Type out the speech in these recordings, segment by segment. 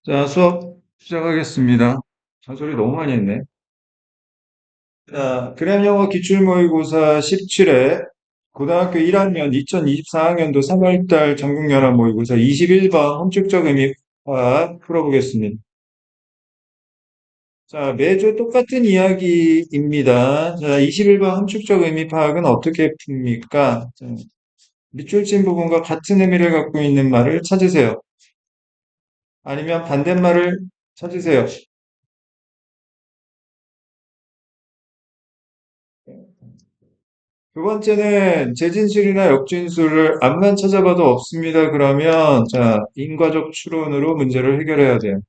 자, 수업 시작하겠습니다. 잔소리 너무 많이 했네. 자, 그램 영어 기출모의고사 17회 고등학교 1학년 2024학년도 3월달 전국연합 모의고사 21번 hom축적 의미화 풀어보겠습니다. 자, 매주 똑같은 이야기입니다. 자, 21번 함축적 의미 파악은 어떻게 풉니까? 자, 밑줄 친 부분과 같은 의미를 갖고 있는 말을 찾으세요. 아니면 반대말을 찾으세요. 두 번째는 재진술이나 역진술을 앞만 찾아봐도 없습니다. 그러면 자, 인과적 추론으로 문제를 해결해야 돼요.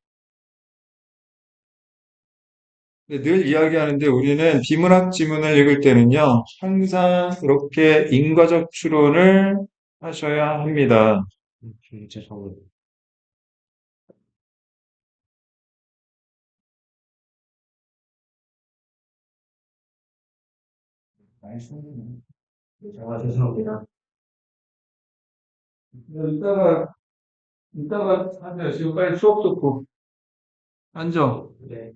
근데 늘 이야기하는데 우리는 비문학 지문을 읽을 때는요. 항상 이렇게 인과적 추론을 하셔야 합니다. 죄송합니다. 죄송합니다. 이따가 하세요. 지금 빨리 수업 듣고 앉아. 네.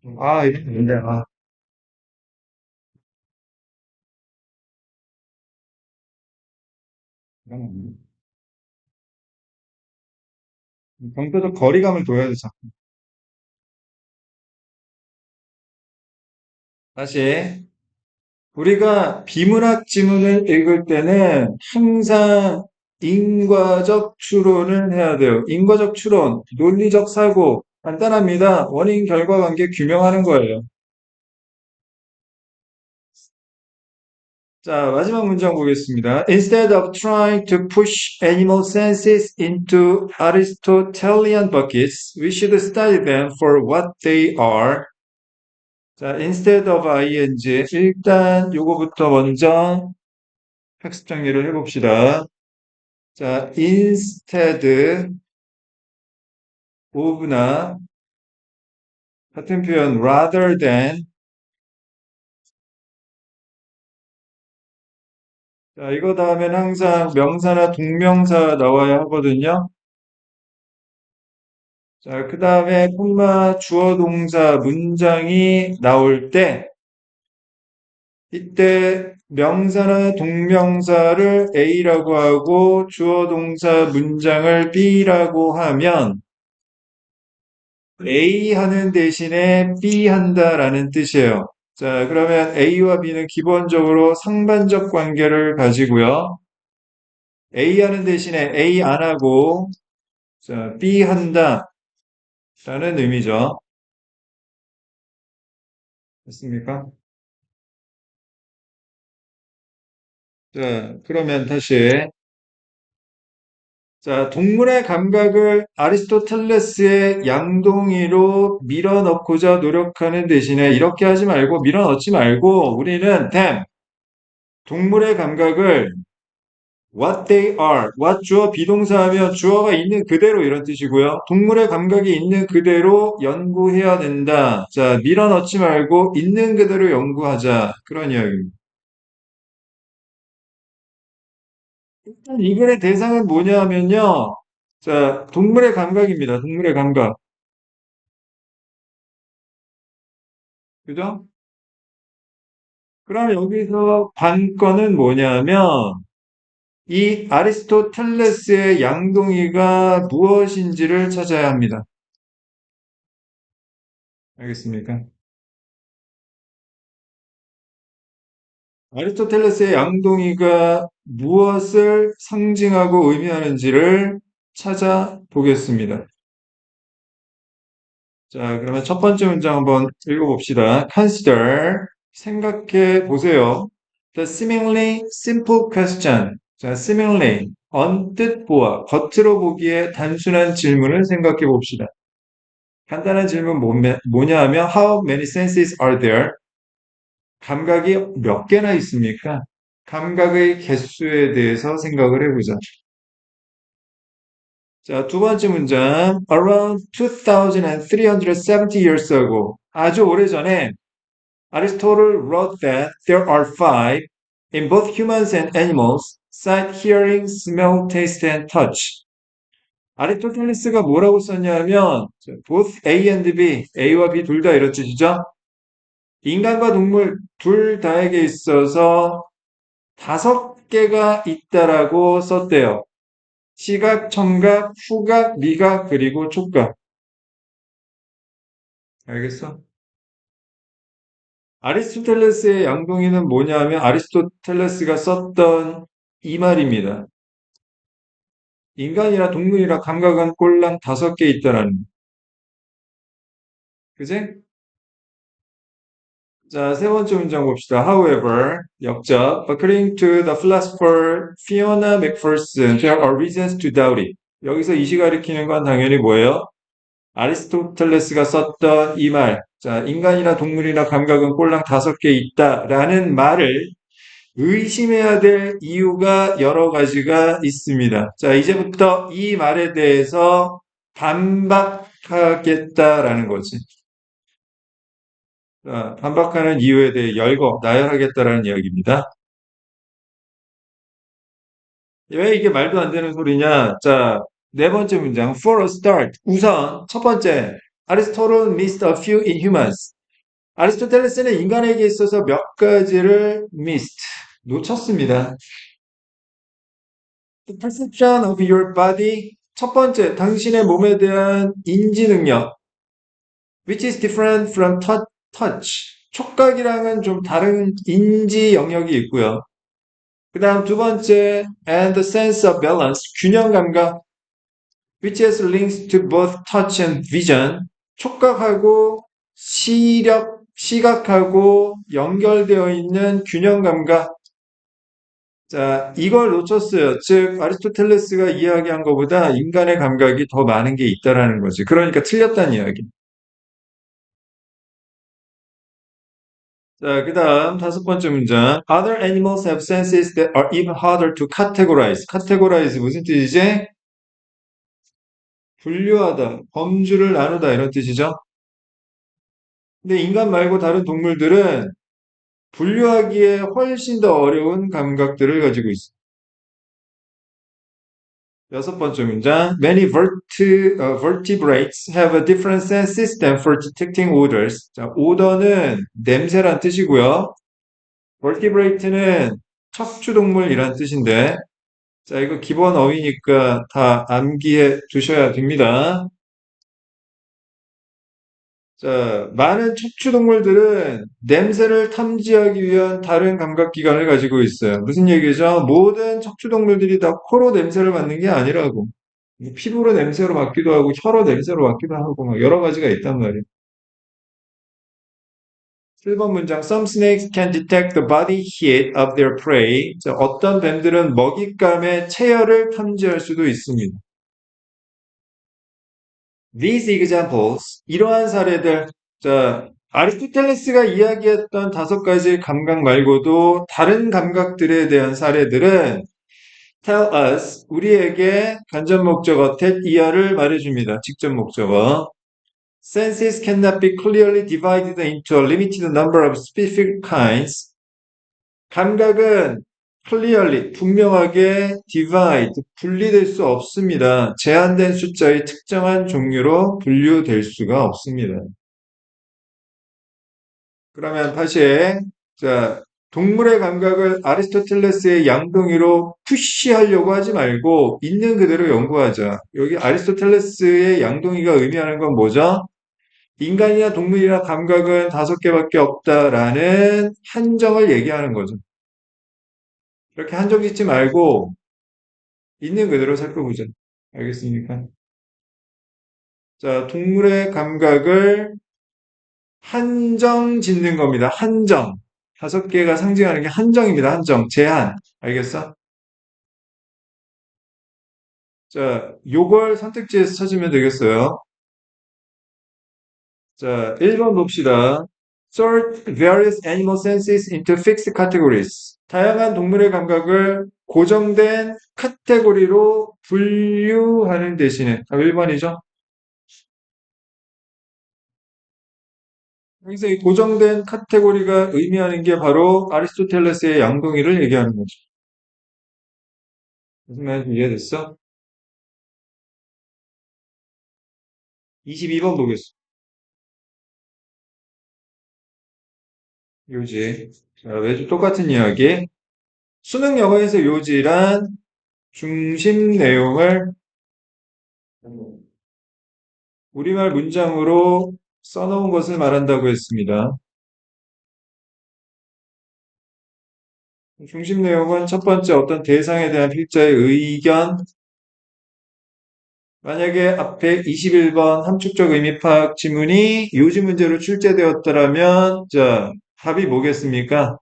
이거 뭔데? 이건 경제적 거리감을 둬야 되죠. 다시. 우리가 비문학 지문을 읽을 때는 항상 인과적 추론을 해야 돼요. 인과적 추론, 논리적 사고, 간단합니다. 원인 결과 관계 규명하는 거예요. 자, 마지막 문장 보겠습니다. Instead of trying to push animal senses into Aristotelian buckets, we should study them for what they are. 자, instead of ing. 일단 요거부터 먼저 학습 정리를 해봅시다. 자, instead of나 같은 표현 rather than. 자, 이거 다음엔 항상 명사나 동명사 나와야 하거든요. 자, 그 다음에 콤마 주어 동사 문장이 나올 때 이때 명사나 동명사를 A라고 하고 주어 동사 문장을 B라고 하면 A 하는 대신에 B 한다라는 뜻이에요. 자, 그러면 A와 B는 기본적으로 상반적 관계를 가지고요. A 하는 대신에 A 안 하고, 자, B 한다 라는 의미죠. 됐습니까? 자, 그러면 다시. 자, 동물의 감각을 아리스토텔레스의 양동이로 밀어넣고자 노력하는 대신에 이렇게 하지 말고 밀어넣지 말고 우리는 동물의 감각을 what they are, what 주어 비동사하면 주어가 있는 그대로 이런 뜻이고요. 동물의 감각이 있는 그대로 연구해야 된다. 자, 밀어넣지 말고 있는 그대로 연구하자. 그런 이야기입니다. 일단 이 글의 대상은 뭐냐면요. 자, 동물의 감각입니다. 동물의 감각. 그죠? 그럼 여기서 관건은 뭐냐면 이 아리스토텔레스의 양동이가 무엇인지를 찾아야 합니다. 알겠습니까? 아리스토텔레스의 양동이가 무엇을 상징하고 의미하는지를 찾아보겠습니다. 자, 그러면 첫 번째 문장 한번 읽어봅시다. Consider, 생각해 보세요. The seemingly simple question. 자, seemingly, 언뜻 보아, 겉으로 보기에 단순한 질문을 생각해 봅시다. 간단한 질문 뭐냐 하면 How many senses are there? 감각이 몇 개나 있습니까? 감각의 개수에 대해서 생각을 해보자. 자, 두 번째 문장. Around 2370 years ago. 아주 오래전에 Aristotle wrote that there are five. In both humans and animals, sight, hearing, smell, taste, and touch. 아리스토텔레스가 뭐라고 썼냐면 both A and B, A와 B 둘 다 이런 뜻이죠. 인간과 동물 둘 다에게 있어서 5개가 있다라고 썼대요. 시각, 청각, 후각, 미각, 그리고 촉각. 알겠어? 아리스토텔레스의 양동이는 뭐냐면 아리스토텔레스가 썼던 이 말입니다. 인간이나 동물이나 감각은 꼴랑 5개 있다라는. 그지? 자, 세 번째 문장 봅시다. However, 역적. According to the philosopher Fiona McPherson, there are reasons to doubt it. 여기서 이시 가리키는 건 당연히 뭐예요? 아리스토텔레스가 썼던 이 말. 자, 인간이나 동물이나 감각은 꼴랑 5개 있다라는 말을 의심해야 될 이유가 여러 가지가 있습니다. 자, 이제부터 이 말에 대해서 반박하겠다라는 거지. 자, 반박하는 이유에 대해 나열하겠다라는 이야기입니다. 왜 이게 말도 안 되는 소리냐? 자, 네 번째 문장. For a start. 우선, 첫 번째. Aristotle missed a few in humans. 아리스토텔레스는 인간에게 있어서 몇 가지를 missed. 놓쳤습니다. The perception of your body. 첫 번째, 당신의 몸에 대한 인지 능력. Which is different from touch. 촉각이랑은 좀 다른 인지 영역이 있고요. 그 다음 두 번째, and the sense of balance, 균형 감각, which has links to both touch and vision, 촉각하고 시각하고 연결되어 있는 균형 감각. 자, 이걸 놓쳤어요. 즉, 아리스토텔레스가 이야기한 것보다 인간의 감각이 더 많은 게 있다라는 거지. 그러니까 틀렸다는 이야기. 자, 그 다음 다섯 번째 문장. Other animals have senses that are even harder to categorize. categorize 무슨 뜻이지? 분류하다, 범주를 나누다 이런 뜻이죠. 근데 인간 말고 다른 동물들은 분류하기에 훨씬 더 어려운 감각들을 가지고 있어. 여섯 번째 문장. Many vertebrates have a different sense system for detecting odors. 자, odor는 냄새란 뜻이고요. vertebrate는 척추동물이란 뜻인데, 자, 이거 기본 어휘니까 다 암기해 두셔야 됩니다. 자, 많은 척추동물들은 냄새를 탐지하기 위한 다른 감각기관을 가지고 있어요. 무슨 얘기죠? 모든 척추동물들이 다 코로 냄새를 맡는 게 아니라고. 피부로 냄새로 맡기도 하고, 혀로 냄새로 맡기도 하고, 막 여러 가지가 있단 말이에요. 7번 문장. Some snakes can detect the body heat of their prey. 자, 어떤 뱀들은 먹잇감의 체열을 탐지할 수도 있습니다. These examples, 이러한 사례들, 자, 아리스토텔레스가 이야기했던 5가지 감각 말고도 다른 감각들에 대한 사례들은 tell us, 우리에게 간접 목적어 that 이하를 말해줍니다. 직접 목적어. Senses cannot be clearly divided into a limited number of specific kinds. 감각은 clearly, 분명하게 divide, 분리될 수 없습니다. 제한된 숫자의 특정한 종류로 분류될 수가 없습니다. 그러면 다시, 자, 동물의 감각을 아리스토텔레스의 양동이로 푸시하려고 하지 말고 있는 그대로 연구하자. 여기 아리스토텔레스의 양동이가 의미하는 건 뭐죠? 인간이나 동물이나 감각은 5개밖에 없다라는 한정을 얘기하는 거죠. 이렇게 한정 짓지 말고 있는 그대로 살펴보자. 알겠습니까? 자, 동물의 감각을 한정 짓는 겁니다. 한정. 5개가 상징하는 게 한정입니다. 한정. 제한. 알겠어? 자, 요걸 선택지에서 찾으면 되겠어요. 자, 1번 봅시다. Sort various animal senses into fixed categories. 다양한 동물의 감각을 고정된 카테고리로 분류하는 대신에, 1번이죠? 여기서 이 고정된 카테고리가 의미하는 게 바로 아리스토텔레스의 양동이를 얘기하는 거죠. 무슨 말인지 이해됐어? 22번 보겠습니다. 요지. 자, 매주 똑같은 이야기. 수능 영어에서 요지란 중심 내용을 우리말 문장으로 써놓은 것을 말한다고 했습니다. 중심 내용은 첫 번째 어떤 대상에 대한 필자의 의견, 만약에 앞에 21번 함축적 의미 파악 지문이 요지 문제로 출제되었더라면, 자, 답이 뭐겠습니까?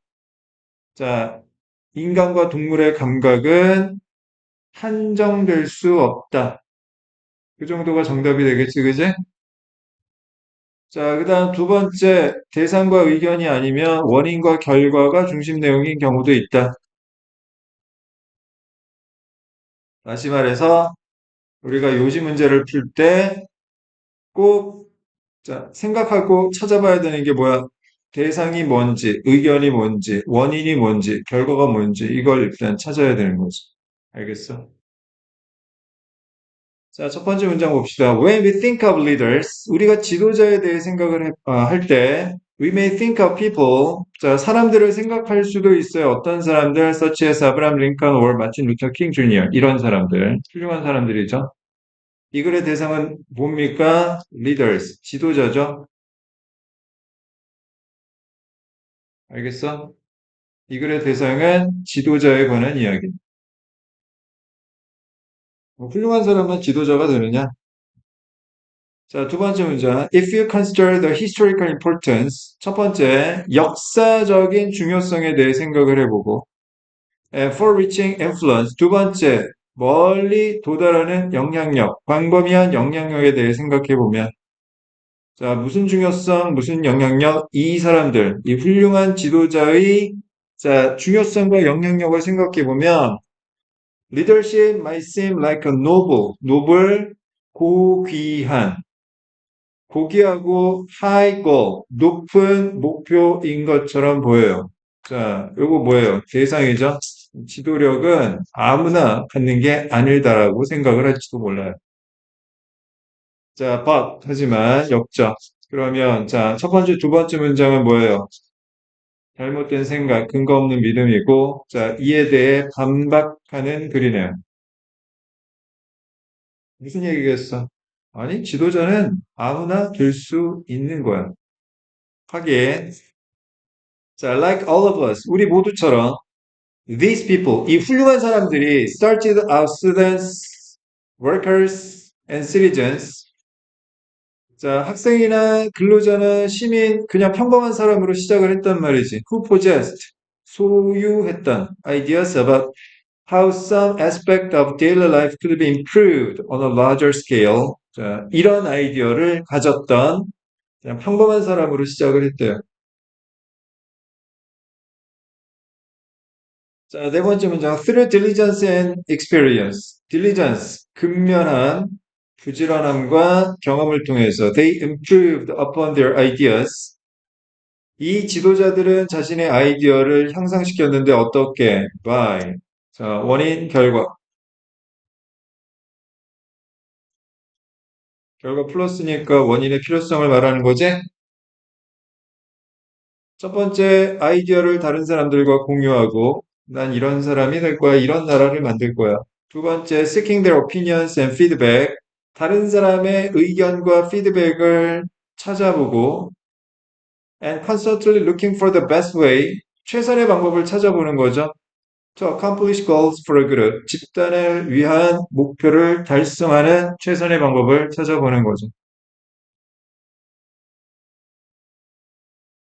자, 인간과 동물의 감각은 한정될 수 없다. 그 정도가 정답이 되겠지, 그지? 자, 그 다음 두 번째, 대상과 의견이 아니면 원인과 결과가 중심 내용인 경우도 있다. 다시 말해서, 우리가 요지 문제를 풀 때 꼭, 자, 생각하고 찾아봐야 되는 게 뭐야? 대상이 뭔지, 의견이 뭔지, 원인이 뭔지, 결과가 뭔지, 이걸 일단 찾아야 되는 거지. 알겠어? 자, 첫 번째 문장 봅시다. When we think of leaders, 우리가 지도자에 대해 생각을 할 때, we may think of people, 자, 사람들을 생각할 수도 있어요. 어떤 사람들, such as Abraham Lincoln or Martin Luther King Jr. 이런 사람들, 훌륭한 사람들이죠. 이 글의 대상은 뭡니까? leaders, 지도자죠. 알겠어? 이 글의 대상은 지도자에 관한 이야기. 뭐 훌륭한 사람은 지도자가 되느냐? 자, 두 번째 문장. If you consider the historical importance, 첫 번째, 역사적인 중요성에 대해 생각을 해보고, and for reaching influence, 두 번째, 멀리 도달하는 영향력, 광범위한 영향력에 대해 생각해보면, 자, 무슨 중요성, 무슨 영향력, 이 사람들, 이 훌륭한 지도자의, 자, 중요성과 영향력을 생각해보면, leadership might seem like a noble, noble, 고귀한, 고귀하고 high goal, 높은 목표인 것처럼 보여요. 자, 요거 뭐예요? 대상이죠? 지도력은 아무나 갖는 게 아니다라고 생각을 할지도 몰라요. 자, 하지만 역적. 그러면 자, 첫 번째, 두 번째 문장은 뭐예요? 잘못된 생각, 근거 없는 믿음이고, 자, 이에 대해 반박하는 글이네요. 무슨 얘기겠어? 아니, 지도자는 아무나 될 수 있는 거야. 하긴, 자, like all of us, 우리 모두처럼, these people, 이 훌륭한 사람들이 started out students, workers, and citizens. 자, 학생이나 근로자나 시민, 그냥 평범한 사람으로 시작을 했단 말이지. Who possessed, 소유했던 ideas about how some aspect of daily life could be improved on a larger scale. 자, 이런 아이디어를 가졌던 그냥 평범한 사람으로 시작을 했대요. 자, 네 번째 문장. Through diligence and experience. diligence, 근면한 부지런함과 경험을 통해서 they improved upon their ideas. 이 지도자들은 자신의 아이디어를 향상시켰는데 어떻게? by. 자, 원인, 결과. 결과 플러스니까 원인의 필요성을 말하는 거지? 첫 번째, 아이디어를 다른 사람들과 공유하고, 난 이런 사람이 될 거야, 이런 나라를 만들 거야. 두 번째, seeking their opinions and feedback. 다른 사람의 의견과 피드백을 찾아보고, and constantly looking for the best way. 최선의 방법을 찾아보는 거죠. To accomplish goals for a group. 집단을 위한 목표를 달성하는 최선의 방법을 찾아보는 거죠.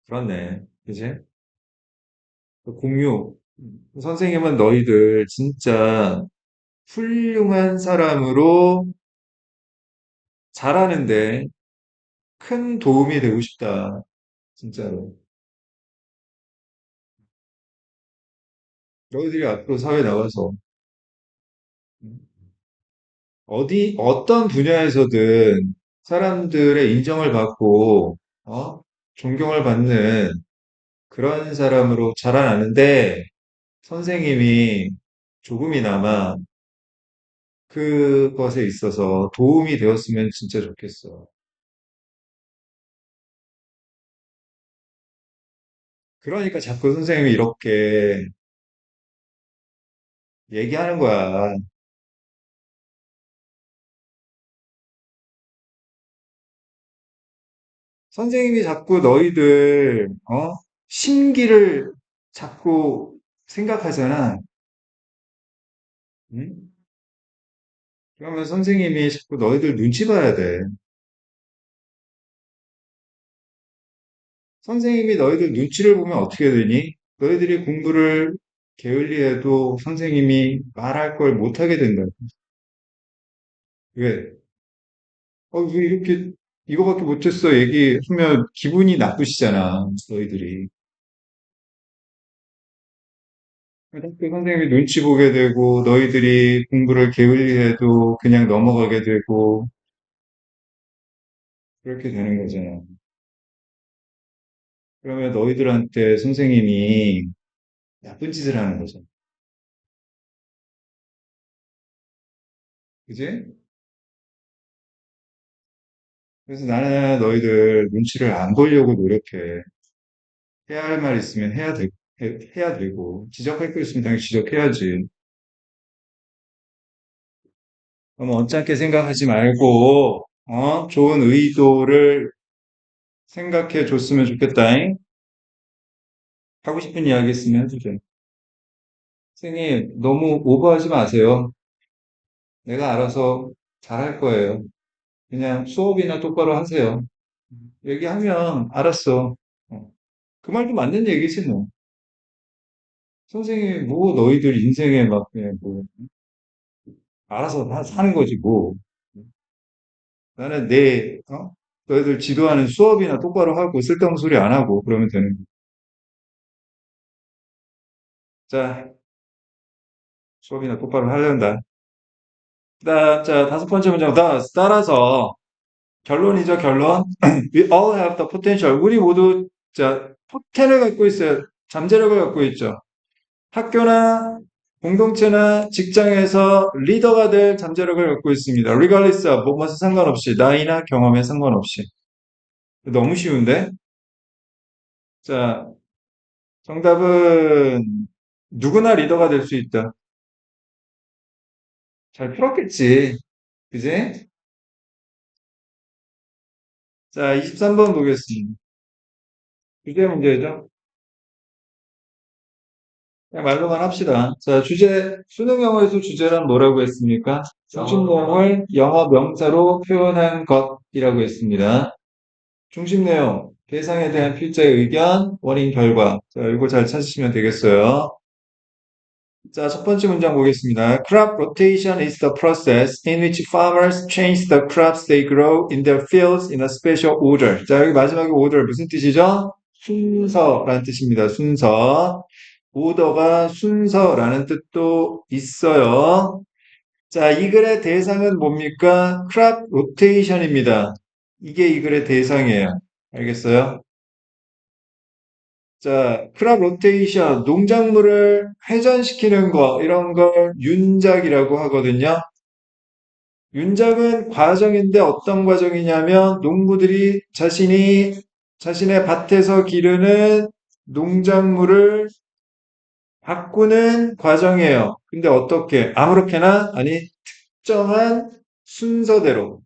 그렇네. 그지? 공유. 선생님은 너희들 진짜 훌륭한 사람으로 자라는데 큰 도움이 되고 싶다. 진짜로. 너희들이 앞으로 사회 나가서 어떤 분야에서든 사람들의 인정을 받고, 어? 존경을 받는 그런 사람으로 자라나는데 선생님이 조금이나마 그것에 있어서 도움이 되었으면 진짜 좋겠어. 그러니까 자꾸 선생님이 이렇게 얘기하는 거야. 선생님이 자꾸 너희들, 심기를 자꾸 생각하잖아. 응? 그러면 선생님이 자꾸 너희들 눈치 봐야 돼. 선생님이 너희들 눈치를 보면 어떻게 되니? 너희들이 공부를 게을리해도 선생님이 말할 걸 못하게 된다. 왜? 왜 이렇게 이거밖에 못했어 얘기하면 기분이 나쁘시잖아, 너희들이. 학교 선생님이 눈치 보게 되고, 너희들이 공부를 게을리해도 그냥 넘어가게 되고, 그렇게 되는 거잖아. 그러면 너희들한테 선생님이 나쁜 짓을 하는 거잖아. 그지? 그래서 나는 너희들 눈치를 안 보려고 노력해. 해야 할 말 있으면 해야 되고, 지적할 거 있으면 당연히 지적해야지. 그럼 언짢게 생각하지 말고, 좋은 의도를 생각해 줬으면 좋겠다잉. 하고 싶은 이야기 있으면 해주세요. 선생님, 너무 오버하지 마세요. 내가 알아서 잘할 거예요. 그냥 수업이나 똑바로 하세요. 얘기하면 알았어. 그 말도 맞는 얘기지 뭐. 선생님, 뭐 너희들 인생에 막 그냥 뭐 알아서 사는 거지 뭐. 나는 너희들 지도하는 수업이나 똑바로 하고 쓸데없는 소리 안 하고 그러면 되는 거야. 자, 수업이나 똑바로 하려다. 자, 다섯 번째 문장 따라서 결론이죠, 결론. We all have the potential. 우리 모두 자, 포텐을 갖고 있어요. 잠재력을 갖고 있죠. 학교나 공동체나 직장에서 리더가 될 잠재력을 갖고 있습니다. regardless of 무엇에 상관없이 나이나 경험에 상관없이. 너무 쉬운데? 자, 정답은 누구나 리더가 될 수 있다. 잘 풀었겠지. 그지? 자, 23번 보겠습니다. 주제 문제죠. 그냥 말로만 합시다. 자, 수능 영어에서 주제란 뭐라고 했습니까? 중심 내용을 영어 명사로 표현한 것이라고 했습니다. 중심 내용, 대상에 대한 필자의 의견, 원인, 결과. 자, 이거 잘 찾으시면 되겠어요. 자, 첫 번째 문장 보겠습니다. Crop rotation is the process in which farmers change the crops they grow in their fields in a special order. 자, 여기 마지막에 order 무슨 뜻이죠? 순서라는 뜻입니다. 순서. 오더가 순서라는 뜻도 있어요. 자, 이 글의 대상은 뭡니까? crop rotation입니다. 이게 이 글의 대상이에요. 알겠어요? 자, 크랍 로테이션, 농작물을 회전시키는 거, 이런 걸 윤작이라고 하거든요. 윤작은 과정인데 어떤 과정이냐면 농부들이 자신의 밭에서 기르는 농작물을 바꾸는 과정이에요. 근데 어떻게? 아무렇게나? 아니, 특정한 순서대로.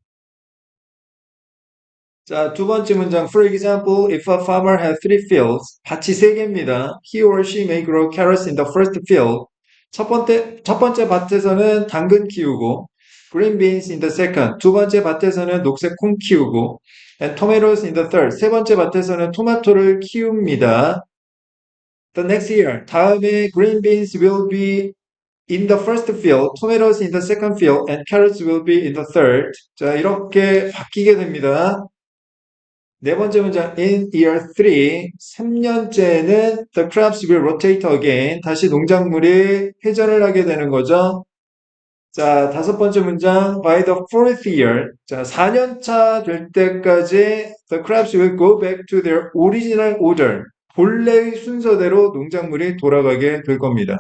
자, 두 번째 문장. For example, if a farmer has three fields, 밭이 세 개입니다. He or she may grow carrots in the first field. 첫 번째 밭에서는 당근 키우고, green beans in the second. 두 번째 밭에서는 녹색 콩 키우고, and tomatoes in the third. 세 번째 밭에서는 토마토를 키웁니다. The next year, 다음에 green beans will be in the first field, tomatoes in the second field, and carrots will be in the third. 자, 이렇게 바뀌게 됩니다. 네 번째 문장, in year 3, 3년째는 the crops will rotate again. 다시 농작물이 회전을 하게 되는 거죠. 자, 다섯 번째 문장. By the fourth year. 자, 4년 차 될 때까지 the crops will go back to their original order. 본래의 순서대로 농작물이 돌아가게 될 겁니다.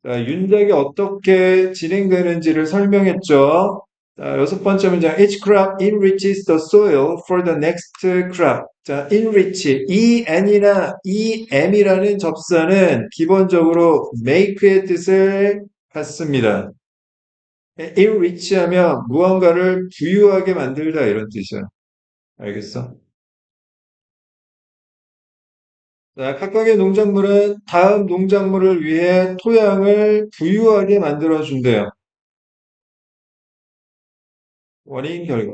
자, 윤작이 어떻게 진행되는지를 설명했죠. 자, 여섯 번째 문장. Each crop enriches the soil for the next crop. 자, enrich. 이 n이나 이 m이라는 접선은 기본적으로 make의 뜻을 갖습니다. enrich 하면 무언가를 부유하게 만들다 이런 뜻이야. 알겠어? 자, 각각의 농작물은 다음 농작물을 위해 토양을 부유하게 만들어준대요. 원인 결과.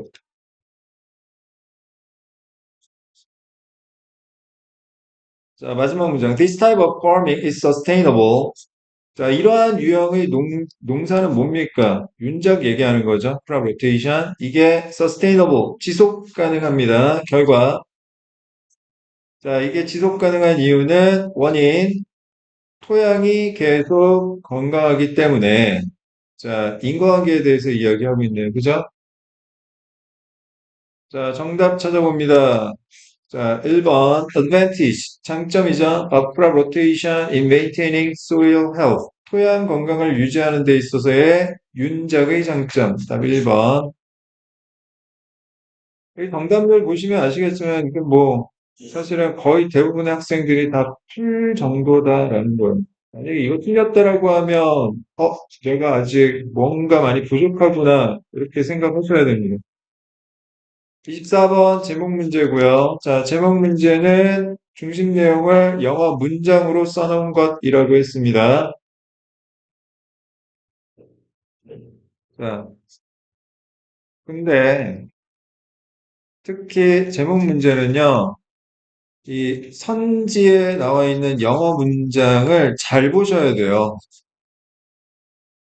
자, 마지막 문장. This type of farming is sustainable. 자, 이러한 유형의 농사는 뭡니까? 윤작 얘기하는 거죠. crop rotation. 이게 sustainable, 지속 가능합니다. 결과. 자, 이게 지속 가능한 이유는 원인, 토양이 계속 건강하기 때문에. 자, 인과관계에 대해서 이야기하고 있네요. 그죠? 자, 정답 찾아봅니다. 자, 1번 advantage 장점이죠. of crop rotation in maintaining soil health 토양 건강을 유지하는 데 있어서의 윤작의 장점. 답 1번. 이 정답을 보시면 아시겠지만 이게 뭐 사실은 거의 대부분의 학생들이 다 풀 정도다라는 거예요. 만약에 이거 틀렸다라고 하면 내가 아직 뭔가 많이 부족하구나 이렇게 생각하셔야 됩니다. 24번 제목 문제고요. 자, 제목 문제는 중심 내용을 영어 문장으로 써놓은 것이라고 했습니다. 자, 근데 특히 제목 문제는요, 이 선지에 나와 있는 영어 문장을 잘 보셔야 돼요.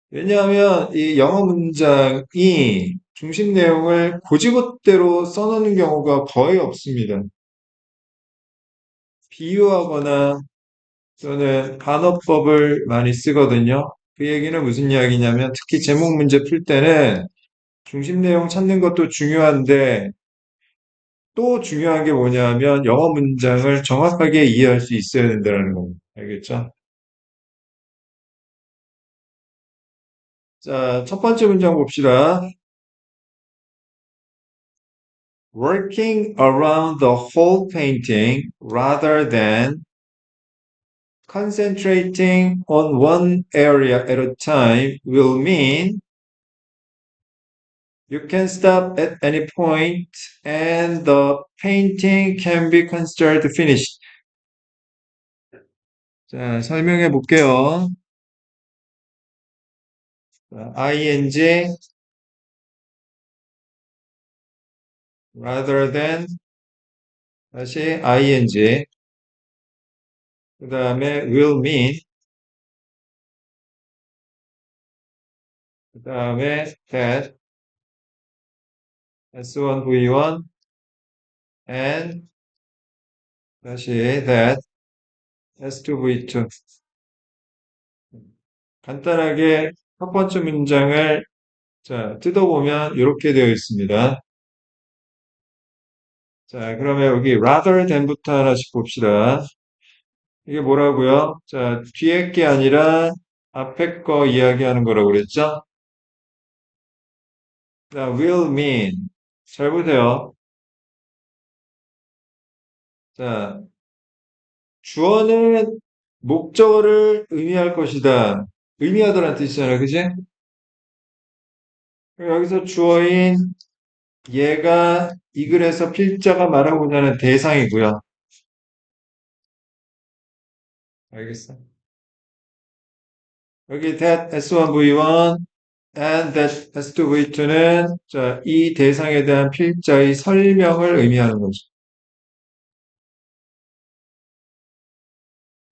왜냐하면 이 영어 문장이 중심 내용을 고지고대로 써놓는 경우가 거의 없습니다. 비유하거나 또는 반어법을 많이 쓰거든요. 그 얘기는 무슨 이야기냐면 특히 제목 문제 풀 때는 중심 내용 찾는 것도 중요한데 또 중요한 게 뭐냐면 영어 문장을 정확하게 이해할 수 있어야 된다는 겁니다. 알겠죠? 자, 첫 번째 문장 봅시다. Working around the whole painting rather than concentrating on one area at a time will mean you can stop at any point and the painting can be considered finished. 자, 설명해 볼게요. 자, ing rather than 다시 ing 그 다음에 will mean 그 다음에 that s1 v1 and 다시 that s2 v2 간단하게 첫 번째 문장을 자, 뜯어보면 이렇게 되어 있습니다. 자, 그러면 여기 rather than부터 하나씩 봅시다. 이게 뭐라고요? 자, 뒤에 게 아니라 앞에 거 이야기하는 거라고 그랬죠? 자, will mean. 잘 보세요. 자, 주어는 목적어를 의미할 것이다. 의미하다라는 뜻이잖아요. 그지? 여기서 주어인 얘가 이 글에서 필자가 말하고자 하는 대상이고요. 알겠어? 여기 that S1V1 and that S2V2는 자, 이 대상에 대한 필자의 설명을 의미하는 거죠.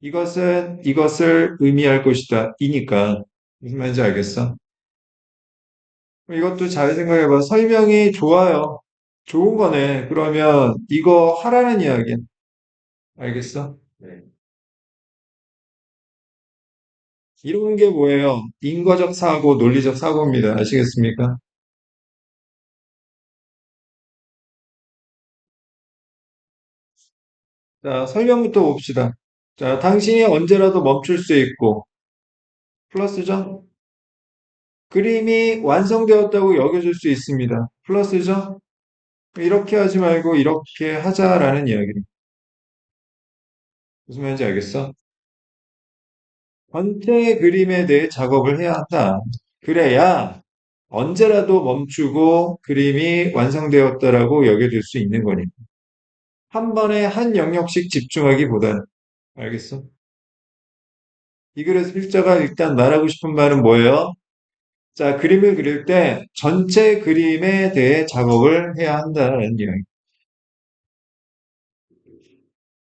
이것은 이것을 의미할 것이다. 이니까. 무슨 말인지 알겠어? 이것도 잘 생각해봐. 설명이 좋아요. 좋은 거네. 그러면 이거 하라는 이야기야. 알겠어? 네. 이런 게 뭐예요? 인과적 사고, 논리적 사고입니다. 아시겠습니까? 자, 설명부터 봅시다. 자, 당신이 언제라도 멈출 수 있고, 플러스죠? 그림이 완성되었다고 여겨질 수 있습니다. 플러스죠? 이렇게 하지 말고 이렇게 하자라는 이야기입니다. 무슨 말인지 알겠어? 전체 그림에 대해 작업을 해야 한다. 그래야 언제라도 멈추고 그림이 완성되었다라고 여겨질 수 있는 거니까. 한 번에 한 영역씩 집중하기보다는. 알겠어? 이 글에서 필자가 일단 말하고 싶은 말은 뭐예요? 자, 그림을 그릴 때 전체 그림에 대해 작업을 해야 한다는 이야기.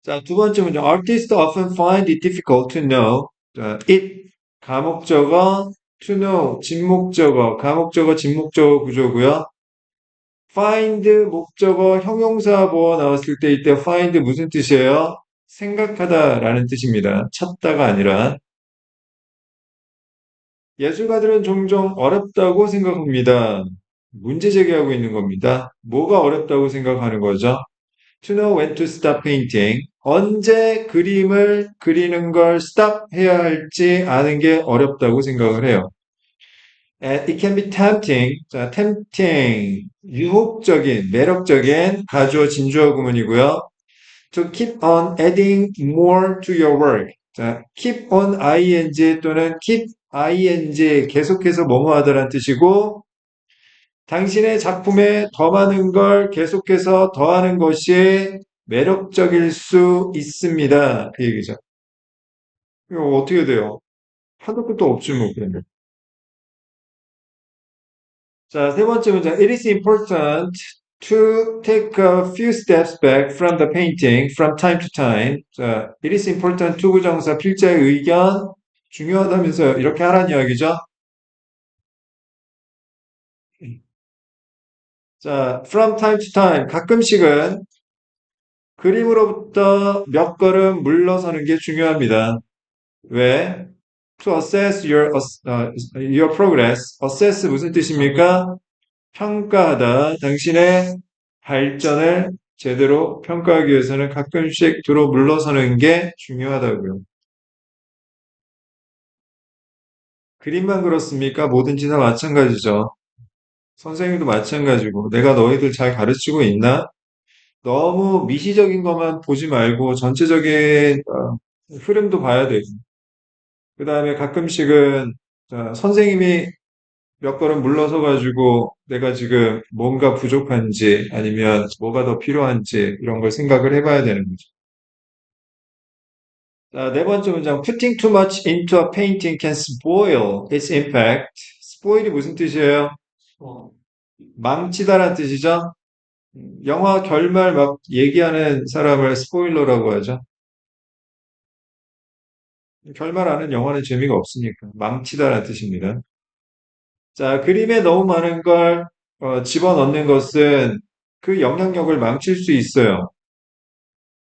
자, 두 번째 문제. Artists often find it difficult to know. 자, it, 가목적어, to know, 진목적어, 가목적어, 진목적어 구조고요. find, 목적어, 형용사 보어 나왔을 때 이때 find 무슨 뜻이에요? 생각하다라는 뜻입니다. 찾다가 아니라. 예술가들은 종종 어렵다고 생각합니다. 문제 제기하고 있는 겁니다. 뭐가 어렵다고 생각하는 거죠? To know when to stop painting. 언제 그림을 그리는 걸 stop 해야 할지 아는 게 어렵다고 생각을 해요. And it can be tempting. 자, tempting. 유혹적인, 매력적인 가주어 진주어 구문이고요. To keep on adding more to your work. 자, keep on ing 또는 keep ing 계속해서 뭐뭐 하다라는 뜻이고 당신의 작품에 더 많은 걸 계속해서 더하는 것이 매력적일 수 있습니다. 그 얘기죠. 이거 어떻게 돼요? 한도 끝도 없지 뭐 그러면. 자, 세 번째 문장. It is important to take a few steps back from the painting from time to time. 자, it is important to 부정사 필자의 의견 중요하다면서요. 이렇게 하라는 이야기죠. 자, from time to time 가끔씩은 그림으로부터 몇 걸음 물러서는 게 중요합니다. 왜? To assess your progress. assess 무슨 뜻입니까? 평가하다. 당신의 발전을 제대로 평가하기 위해서는 가끔씩 뒤로 물러서는 게 중요하다고요. 그림만 그렇습니까? 뭐든지 다 마찬가지죠. 선생님도 마찬가지고 내가 너희들 잘 가르치고 있나? 너무 미시적인 것만 보지 말고 전체적인 흐름도 봐야 되고 그 다음에 가끔씩은 선생님이 몇 걸음 물러서 가지고 내가 지금 뭔가 부족한지 아니면 뭐가 더 필요한지 이런 걸 생각을 해봐야 되는 거죠. 자, 네 번째 문장. Putting too much into a painting can spoil its impact. spoil이 무슨 뜻이에요? 망치다라는 뜻이죠. 영화 결말 막 얘기하는 사람을 스포일러라고 하죠. 결말 아는 영화는 재미가 없으니까 망치다라는 뜻입니다. 자, 그림에 너무 많은 걸 집어넣는 것은 그 영향력을 망칠 수 있어요.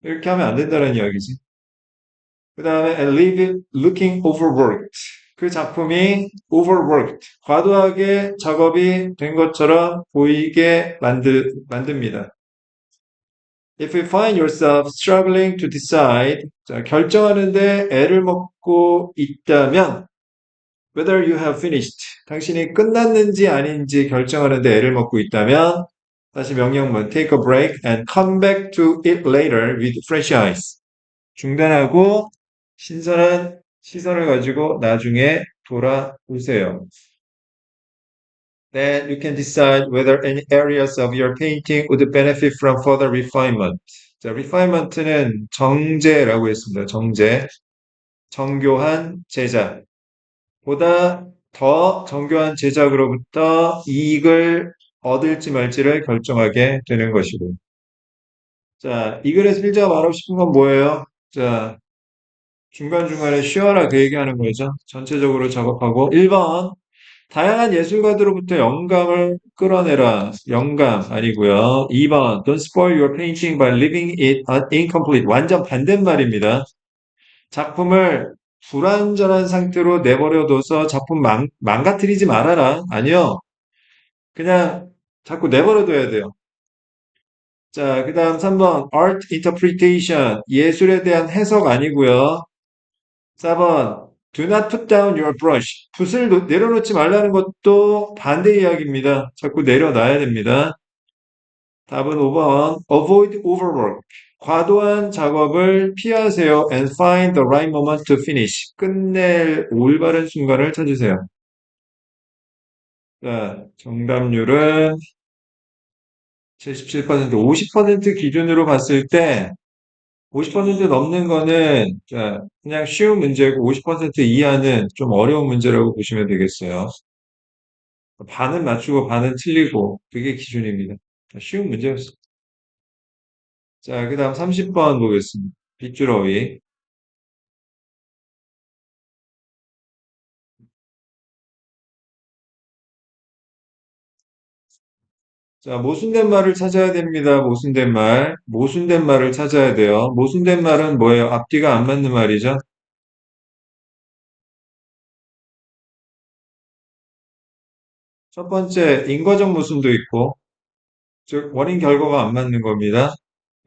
이렇게 하면 안 된다는 이야기지. 그 다음에 and leave it looking overworked. 그 작품이 overworked. 과도하게 작업이 된 것처럼 보이게 만듭니다. If you find yourself struggling to decide, 자, 결정하는데 애를 먹고 있다면 whether you have finished. 당신이 끝났는지 아닌지 결정하는데 애를 먹고 있다면 다시 명령문 take a break and come back to it later with fresh eyes. 중단하고 신선한 시선을 가지고 나중에 돌아오세요. Then you can decide whether any areas of your painting would benefit from further refinement. 자, refinement는 정제라고 했습니다. 정제. 정교한 제작. 보다 더 정교한 제작으로부터 이익을 얻을지 말지를 결정하게 되는 것이고. 자, 이 글에서 필자가 말하고 싶은 건 뭐예요? 자, 중간중간에 쉬어라 그 얘기하는 거죠. 전체적으로 작업하고. 1번, 다양한 예술가들로부터 영감을 끌어내라. 영감 아니고요. 2번, don't spoil your painting by leaving it incomplete. 완전 반대말입니다. 작품을 불완전한 상태로 내버려둬서 작품 망가뜨리지 말아라. 아니요. 그냥 자꾸 내버려둬야 돼요. 자, 그 다음 3번, art interpretation. 예술에 대한 해석 아니고요. 4번, do not put down your brush. 붓을 내려놓지 말라는 것도 반대 이야기입니다. 자꾸 내려놔야 됩니다. 답은 5번, avoid overwork. 과도한 작업을 피하세요. and find the right moment to finish. 끝낼 올바른 순간을 찾으세요. 자, 정답률은 77%, 50% 기준으로 봤을 때 50% 넘는 거는 자, 그냥 쉬운 문제고 50% 이하는 좀 어려운 문제라고 보시면 되겠어요. 반은 맞추고 반은 틀리고 그게 기준입니다. 쉬운 문제였어요. 자, 그 다음 30번 보겠습니다. 빗줄어휘. 자, 모순된 말을 찾아야 됩니다. 모순된 말. 모순된 말을 찾아야 돼요. 모순된 말은 뭐예요? 앞뒤가 안 맞는 말이죠. 첫 번째, 인과적 모순도 있고, 즉, 원인 결과가 안 맞는 겁니다.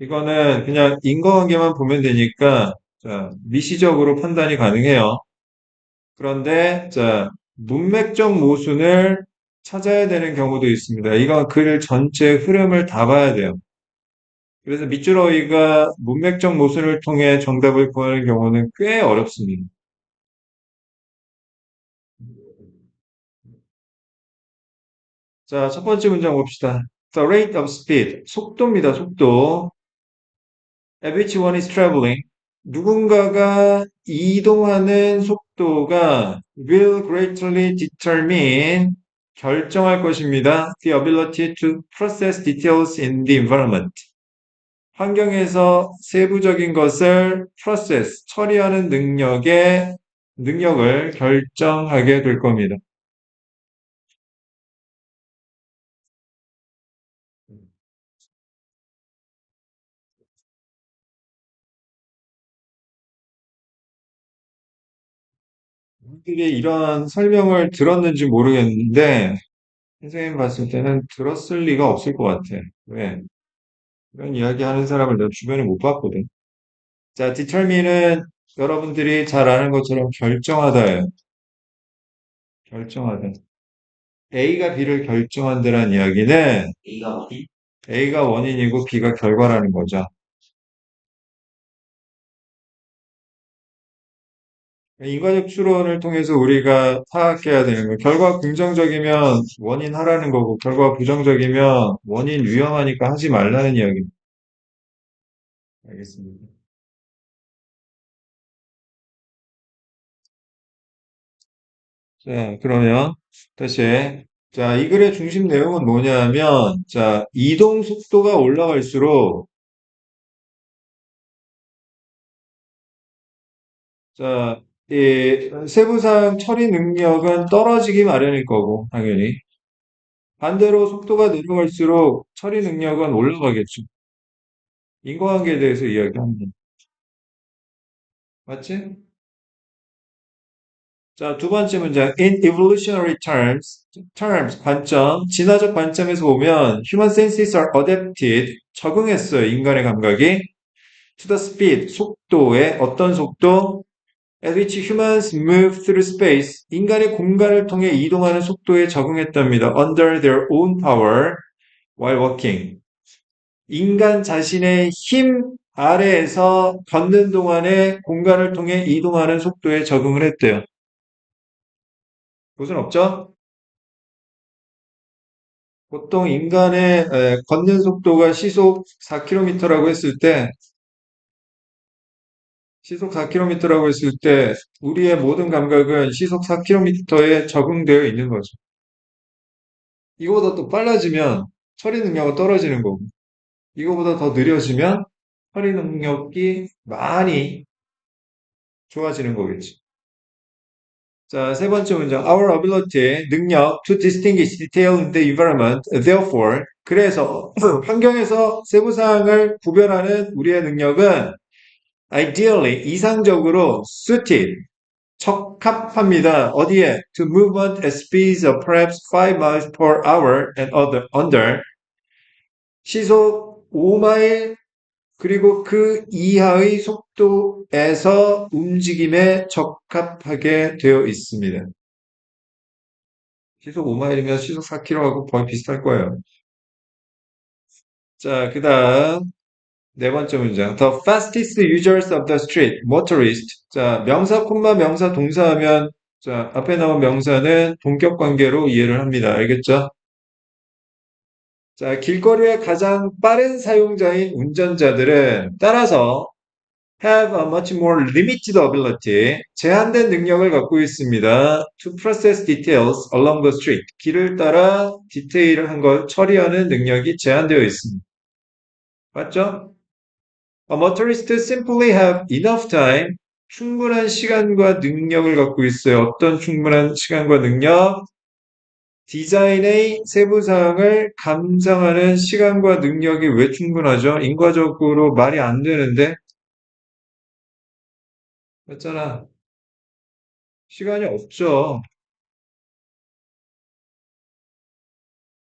이거는 그냥 인과관계만 보면 되니까, 자, 미시적으로 판단이 가능해요. 그런데, 자, 문맥적 모순을 찾아야 되는 경우도 있습니다. 이건 글 전체 흐름을 다 봐야 돼요. 그래서 밑줄어이가 문맥적 모순을 통해 정답을 구하는 경우는 꽤 어렵습니다. 자, 첫 번째 문장 봅시다. The rate of speed. 속도입니다, 속도. At which one is traveling. 누군가가 이동하는 속도가 will greatly determine 결정할 것입니다. The ability to process details in the environment. 환경에서 세부적인 것을 process, 처리하는 능력을 결정하게 될 겁니다. 분들이 이런 설명을 들었는지 모르겠는데, 선생님 봤을 때는 들었을 리가 없을 것 같아. 왜? 이런 이야기 하는 사람을 내가 주변에 못 봤거든. 자, determine은 여러분들이 잘 아는 것처럼 결정하다예요. 결정하다. A가 B를 결정한다는 이야기는 A가 원인이고 B가 결과라는 거죠. 인과적 추론을 통해서 우리가 파악해야 되는 거예요. 결과 긍정적이면 원인 하라는 거고, 결과 부정적이면 원인 위험하니까 하지 말라는 이야기입니다. 알겠습니다. 자, 그러면 다시. 자, 이 글의 중심 내용은 뭐냐면, 자, 이동 속도가 올라갈수록, 자, 이 세부사항 처리 능력은 떨어지기 마련일 거고, 당연히. 반대로 속도가 내려갈수록 처리 능력은 올라가겠죠. 인과관계에 대해서 이야기합니다. 맞지? 자, 두 번째 문장. In evolutionary terms, 관점, 진화적 관점에서 보면 human senses are adapted, 적응했어요. 인간의 감각이 to the speed, 속도에 어떤 속도? At which humans move through space, 인간의 공간을 통해 이동하는 속도에 적응했답니다. Under their own power while walking. 인간 자신의 힘 아래에서 걷는 동안에 공간을 통해 이동하는 속도에 적응을 했대요. 무슨 없죠? 보통 인간의 걷는 속도가 시속 4km라고 했을 때, 시속 4km라고 했을 때, 우리의 모든 감각은 시속 4km에 적응되어 있는 거죠. 이거보다 또 빨라지면 처리 능력은 떨어지는 거고, 이거보다 더 느려지면 처리 능력이 많이 좋아지는 거겠지. 자, 세 번째 문장. Our ability, 능력, to distinguish detail in the environment, therefore, 그래서 환경에서 세부사항을 구별하는 우리의 능력은 ideally, 이상적으로 suited, 적합합니다. 어디에? To move at speeds of perhaps 5 miles per hour and under 시속 5마일 그리고 그 이하의 속도에서 움직임에 적합하게 되어 있습니다. 시속 5마일이면 시속 4km하고 거의 비슷할 거예요. 자, 그 다음 네 번째 문장. The fastest users of the street, motorist. 자, 명사, 콤마, 명사, 동사하면 자, 앞에 나온 명사는 동격 관계로 이해를 합니다. 알겠죠? 자, 길거리의 가장 빠른 사용자인 운전자들은 따라서 have a much more limited ability, 제한된 능력을 갖고 있습니다. To process details along the street. 길을 따라 디테일한 걸 처리하는 능력이 제한되어 있습니다. 맞죠? A motorist simply have enough time. 충분한 시간과 능력을 갖고 있어요. 어떤 충분한 시간과 능력? 디자인의 세부 사항을 감상하는 시간과 능력이 왜 충분하죠? 인과적으로 말이 안 되는데? 맞잖아. 시간이 없죠.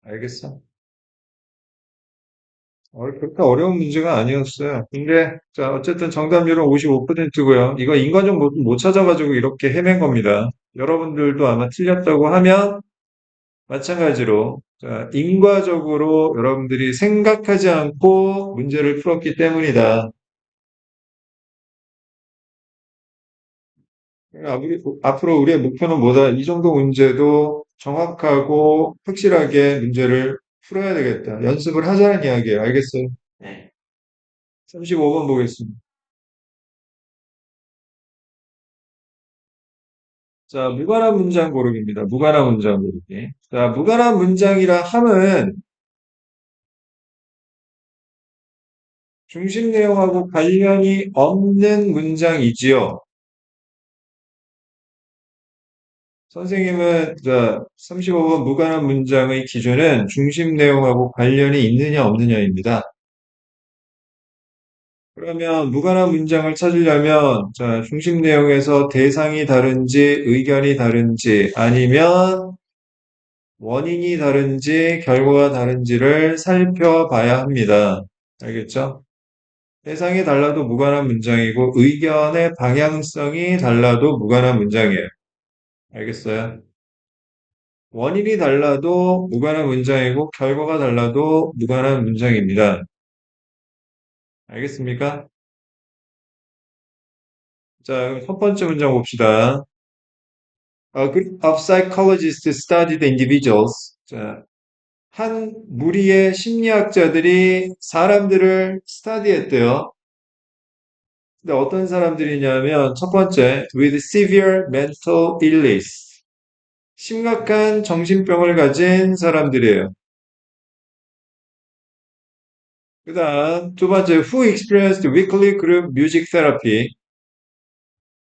알겠어. 그렇게 어려운 문제가 아니었어요. 근데, 자, 어쨌든 정답률은 55%고요. 이거 인과적 못 찾아가지고 이렇게 헤맨 겁니다. 여러분들도 아마 틀렸다고 하면 마찬가지로, 자, 인과적으로 여러분들이 생각하지 않고 문제를 풀었기 때문이다. 앞으로 우리의 목표는 뭐다? 이 정도 문제도 정확하고 확실하게 문제를 풀어야 되겠다. 연습을 하자는 이야기예요. 알겠어요? 네. 35번 보겠습니다. 자, 무관한 문장 고르기입니다. 무관한 문장 고르기. 자, 무관한 문장이라 함은 중심 내용하고 관련이 없는 문장이지요. 선생님은 35번 무관한 문장의 기준은 중심 내용하고 관련이 있느냐 없느냐입니다. 그러면 무관한 문장을 찾으려면 자, 중심 내용에서 대상이 다른지 의견이 다른지 아니면 원인이 다른지 결과가 다른지를 살펴봐야 합니다. 알겠죠? 대상이 달라도 무관한 문장이고 의견의 방향성이 달라도 무관한 문장이에요. 알겠어요? 원인이 달라도 무관한 문장이고 결과가 달라도 무관한 문장입니다. 알겠습니까? 자, 그럼 첫 번째 문장 봅시다. A group of psychologists studied individuals. 자, 한 무리의 심리학자들이 사람들을 스타디했대요. 근데 어떤 사람들이냐면 첫 번째, with severe mental illness. 심각한 정신병을 가진 사람들이에요. 그 다음 두 번째, who experienced weekly group music therapy.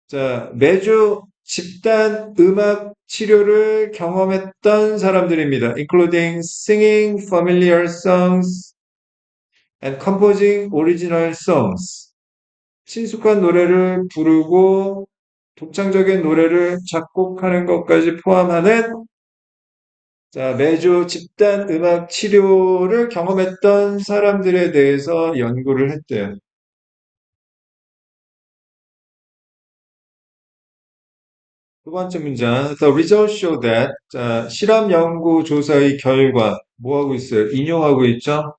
자, 매주 집단 음악 치료를 경험했던 사람들입니다. including singing familiar songs and composing original songs. 친숙한 노래를 부르고 독창적인 노래를 작곡하는 것까지 포함하는 자, 매주 집단 음악 치료를 경험했던 사람들에 대해서 연구를 했대요. 두 번째 문장. The results show that 자, 실험 연구 조사의 결과 뭐 하고 있어요? 인용하고 있죠?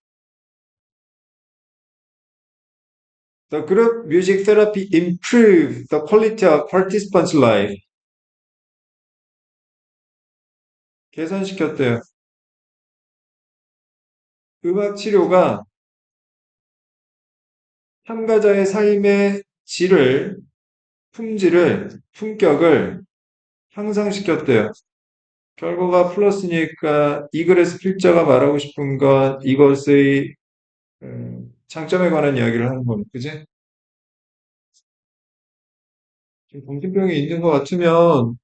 The group music therapy improved the quality of participants' life. 개선시켰대요. 음악 치료가 참가자의 삶의 질을, 품격을 향상시켰대요. 결과가 플러스니까 이 글에서 필자가 말하고 싶은 건 이것의 장점에 관한 이야기를 하는 겁니다. 그지? 지금 정신병이 있는 것 같으면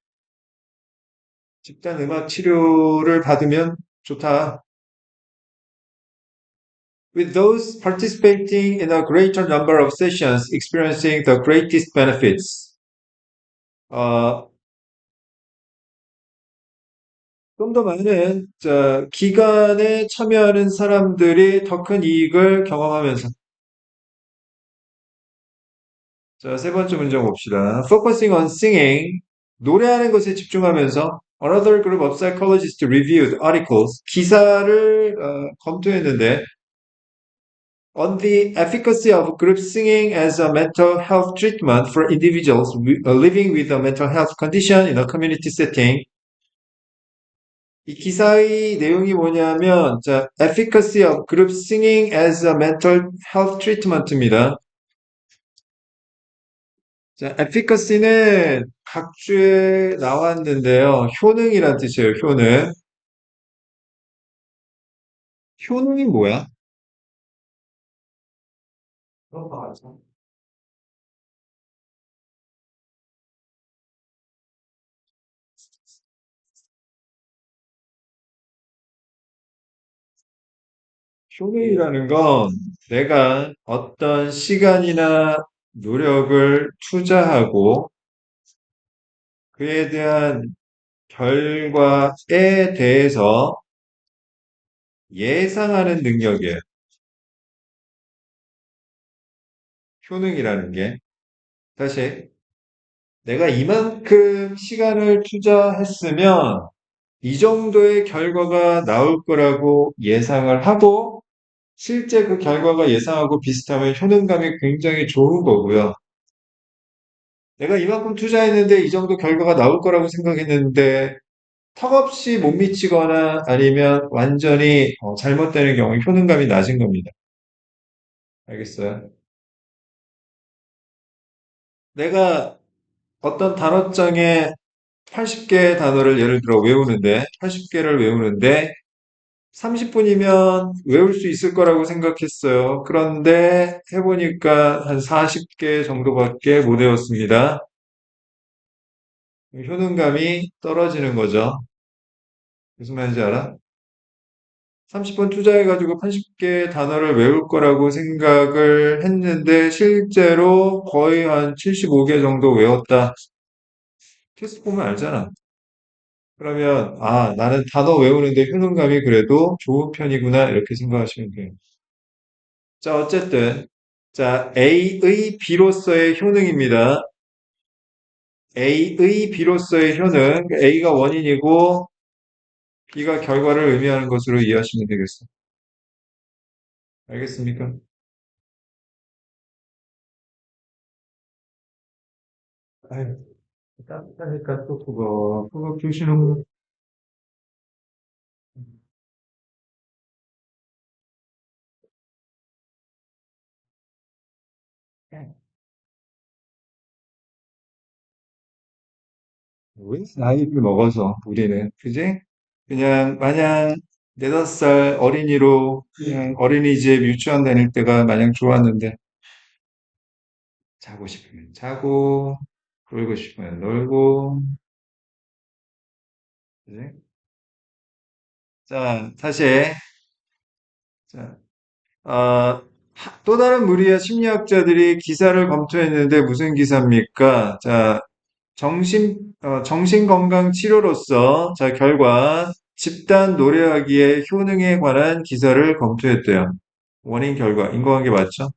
집단 음악 치료를 받으면 좋다. With those participating in a greater number of sessions experiencing the greatest benefits. 어, 좀 더 많은 기간에 참여하는 사람들이 더 큰 이익을 경험하면서 자, 세 번째 문제 봅시다. Focusing on singing 노래하는 것에 집중하면서 another group of psychologists reviewed articles 기사를 검토했는데 on the efficacy of group singing as a mental health treatment for individuals living with a mental health condition in a community setting. 이 기사의 내용이 뭐냐면, 자, efficacy of group singing as a mental health treatment입니다. 자, efficacy는 각주에 나왔는데요. 효능이란 뜻이에요, 효능. 효능이 뭐야? 효능이라는 건 내가 어떤 시간이나 노력을 투자하고 그에 대한 결과에 대해서 예상하는 능력이에요. 효능이라는 게. 다시, 내가 이만큼 시간을 투자했으면 이 정도의 결과가 나올 거라고 예상을 하고 실제 그 결과가 예상하고 비슷하면 효능감이 굉장히 좋은 거고요. 내가 이만큼 투자했는데 이 정도 결과가 나올 거라고 생각했는데 턱없이 못 미치거나 아니면 완전히 잘못되는 경우에 효능감이 낮은 겁니다. 알겠어요? 내가 어떤 단어장에 80개 단어를 예를 들어 외우는데 80개를 외우는데 30분이면 외울 수 있을 거라고 생각했어요. 그런데 해보니까 한 40개 정도밖에 못 외웠습니다. 효능감이 떨어지는 거죠. 무슨 말인지 알아? 30분 투자해가지고 80개 단어를 외울 거라고 생각을 했는데 실제로 거의 한 75개 정도 외웠다. 테스트 보면 알잖아. 그러면 나는 단어 외우는데 효능감이 그래도 좋은 편이구나 이렇게 생각하시면 돼요. 자, 어쨌든 자, A의 B로서의 효능입니다. A의 B로서의 효능, A가 원인이고 B가 결과를 의미하는 것으로 이해하시면 되겠어요. 알겠습니까? 아유, 따뜻하니까 또 그거 교시는 왜 나이를 먹어서 우리는 그지? 그냥 마냥 4~5살 어린이로 그냥 어린이집 유치원 다닐 때가 마냥 좋았는데 자고 싶으면 자고 놀고 싶으면 놀고 그지? 자, 다시 자, 어, 또 다른 무리의 심리학자들이 기사를 검토했는데 무슨 기사입니까? 자, 정신건강 치료로서, 자, 결과, 집단 노래하기의 효능에 관한 기사를 검토했대요. 원인 결과, 인과관계 맞죠?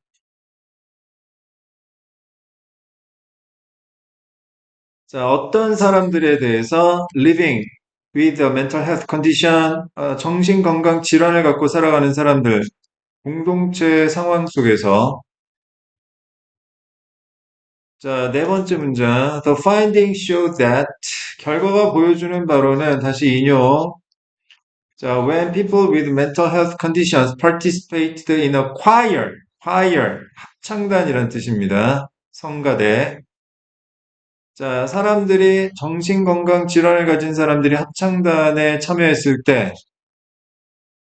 자, 어떤 사람들에 대해서 living with a mental health condition, 정신건강 질환을 갖고 살아가는 사람들, 공동체 상황 속에서 자, 네 번째 문장. The findings show that 결과가 보여주는 바로는 다시 인용. 자, when people with mental health conditions participated in a choir, 합창단이란 뜻입니다. 성가대. 자, 사람들이 정신건강 질환을 가진 사람들이 합창단에 참여했을 때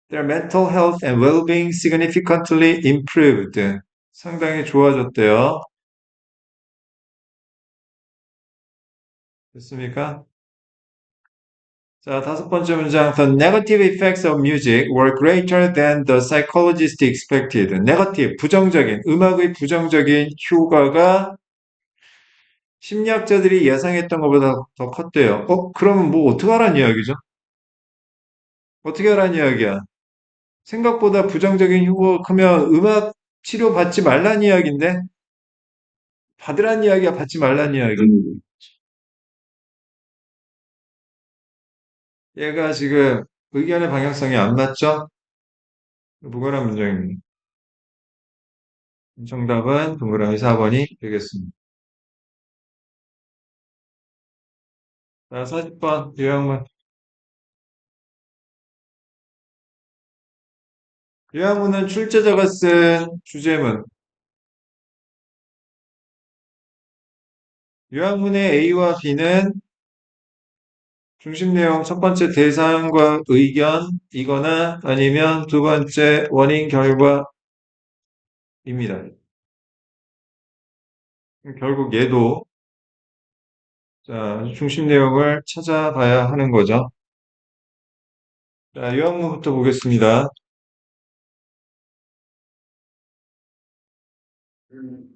their mental health and well-being significantly improved. 상당히 좋아졌대요. 됐습니까? 자, 다섯 번째 문장. The negative effects of music were greater than the psychologists expected. negative, 부정적인, 음악의 부정적인 효과가 심리학자들이 예상했던 것보다 더 컸대요. 그러면 뭐 어떻게 하란 이야기죠? 어떻게 하란 이야기야? 생각보다 부정적인 효과가 크면 음악 치료 받지 말란 이야기인데? 받으란 이야기야, 받지 말란 이야기. 얘가 지금 의견의 방향성이 안 맞죠? 무관한 문장입니다. 정답은 동그라미 4번이 되겠습니다. 자, 40번 요약문. 요약문은 출제자가 쓴 주제문. 요약문의 A와 B는 중심 내용 첫 번째 대상과 의견이거나 아니면 두 번째 원인 결과입니다. 결국 얘도 자, 중심 내용을 찾아봐야 하는 거죠. 자, 요약문부터 보겠습니다.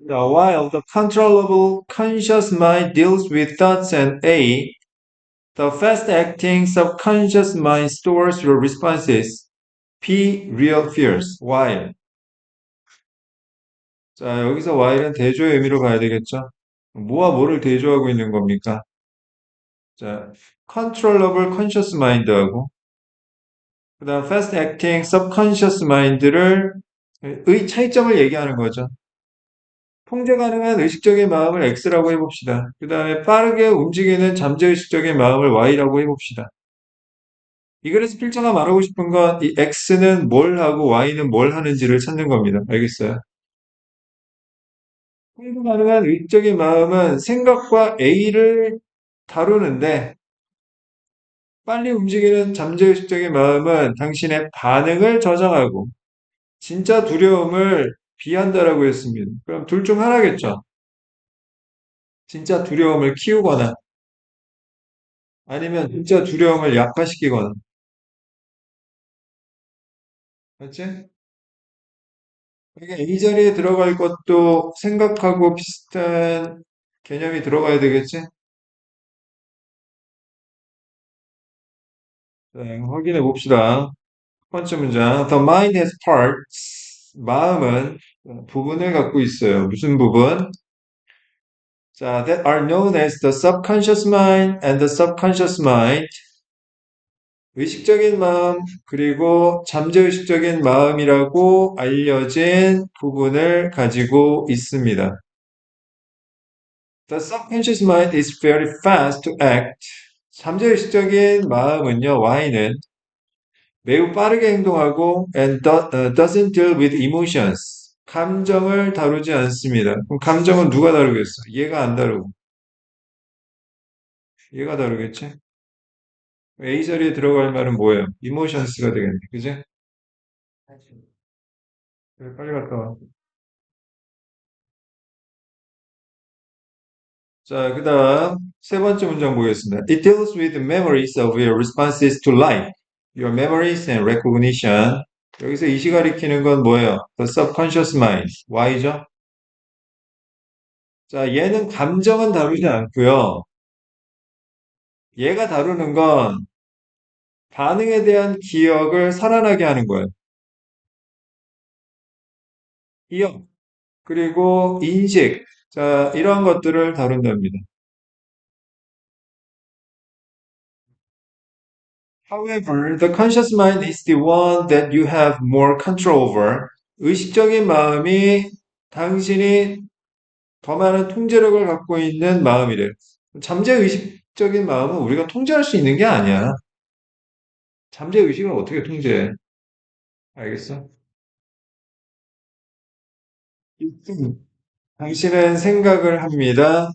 Now, while the controllable conscious mind deals with thoughts and A, the fast-acting subconscious mind stores your responses. P, real fears. While. 자, 여기서 while은 대조의 의미로 가야 되겠죠? 뭐와 뭐를 대조하고 있는 겁니까? 자, controllable conscious mind하고, 그 다음 fast-acting subconscious mind를 의 차이점을 얘기하는 거죠. 통제 가능한 의식적인 마음을 X라고 해봅시다. 그 다음에 빠르게 움직이는 잠재의식적인 마음을 Y라고 해봅시다. 이 글에서 필자가 말하고 싶은 건 이 X는 뭘 하고 Y는 뭘 하는지를 찾는 겁니다. 알겠어요? 통제 가능한 의식적인 마음은 생각과 A를 다루는데 빨리 움직이는 잠재의식적인 마음은 당신의 반응을 저장하고 진짜 두려움을 비한다라고 했습니다. 그럼 둘 중 하나겠죠. 진짜 두려움을 키우거나 아니면 진짜 두려움을 약화시키거나. 맞지? 그러니까 이 자리에 들어갈 것도 생각하고 비슷한 개념이 들어가야 되겠지? 자, 확인해 봅시다. 첫 번째 문장. The mind has parts. 마음은 부분을 갖고 있어요. 무슨 부분? 자, that are known as the subconscious mind and the subconscious mind. 의식적인 마음, 그리고 잠재의식적인 마음이라고 알려진 부분을 가지고 있습니다. The subconscious mind is very fast to act. 잠재의식적인 마음은요, Y는 매우 빠르게 행동하고 doesn't deal with emotions. 감정을 다루지 않습니다. 그럼 감정은 누가 다루겠어? 얘가 안 다루고. 얘가 다루겠지? A 자리에 들어갈 말은 뭐예요? emotions가 되겠네. 그지? 그래, 빨리 갔다 와. 자, 그 다음 세 번째 문장 보겠습니다. It deals with memories of your responses to life. Your memories and recognition. 여기서 이시 가리키는 건 뭐예요? The subconscious mind. Y죠? 자, 얘는 감정은 다루지 않고요. 얘가 다루는 건 반응에 대한 기억을 살아나게 하는 거예요. 기억, 그리고 인식. 자, 이런 것들을 다룬답니다. However, the conscious mind is the one that you have more control over. 의식적인 마음이 당신이 더 많은 통제력을 갖고 있는 마음이래. 잠재의식적인 마음은 우리가 통제할 수 있는 게 아니야. 잠재의식을 어떻게 통제해? 알겠어? 당신은 생각을 합니다.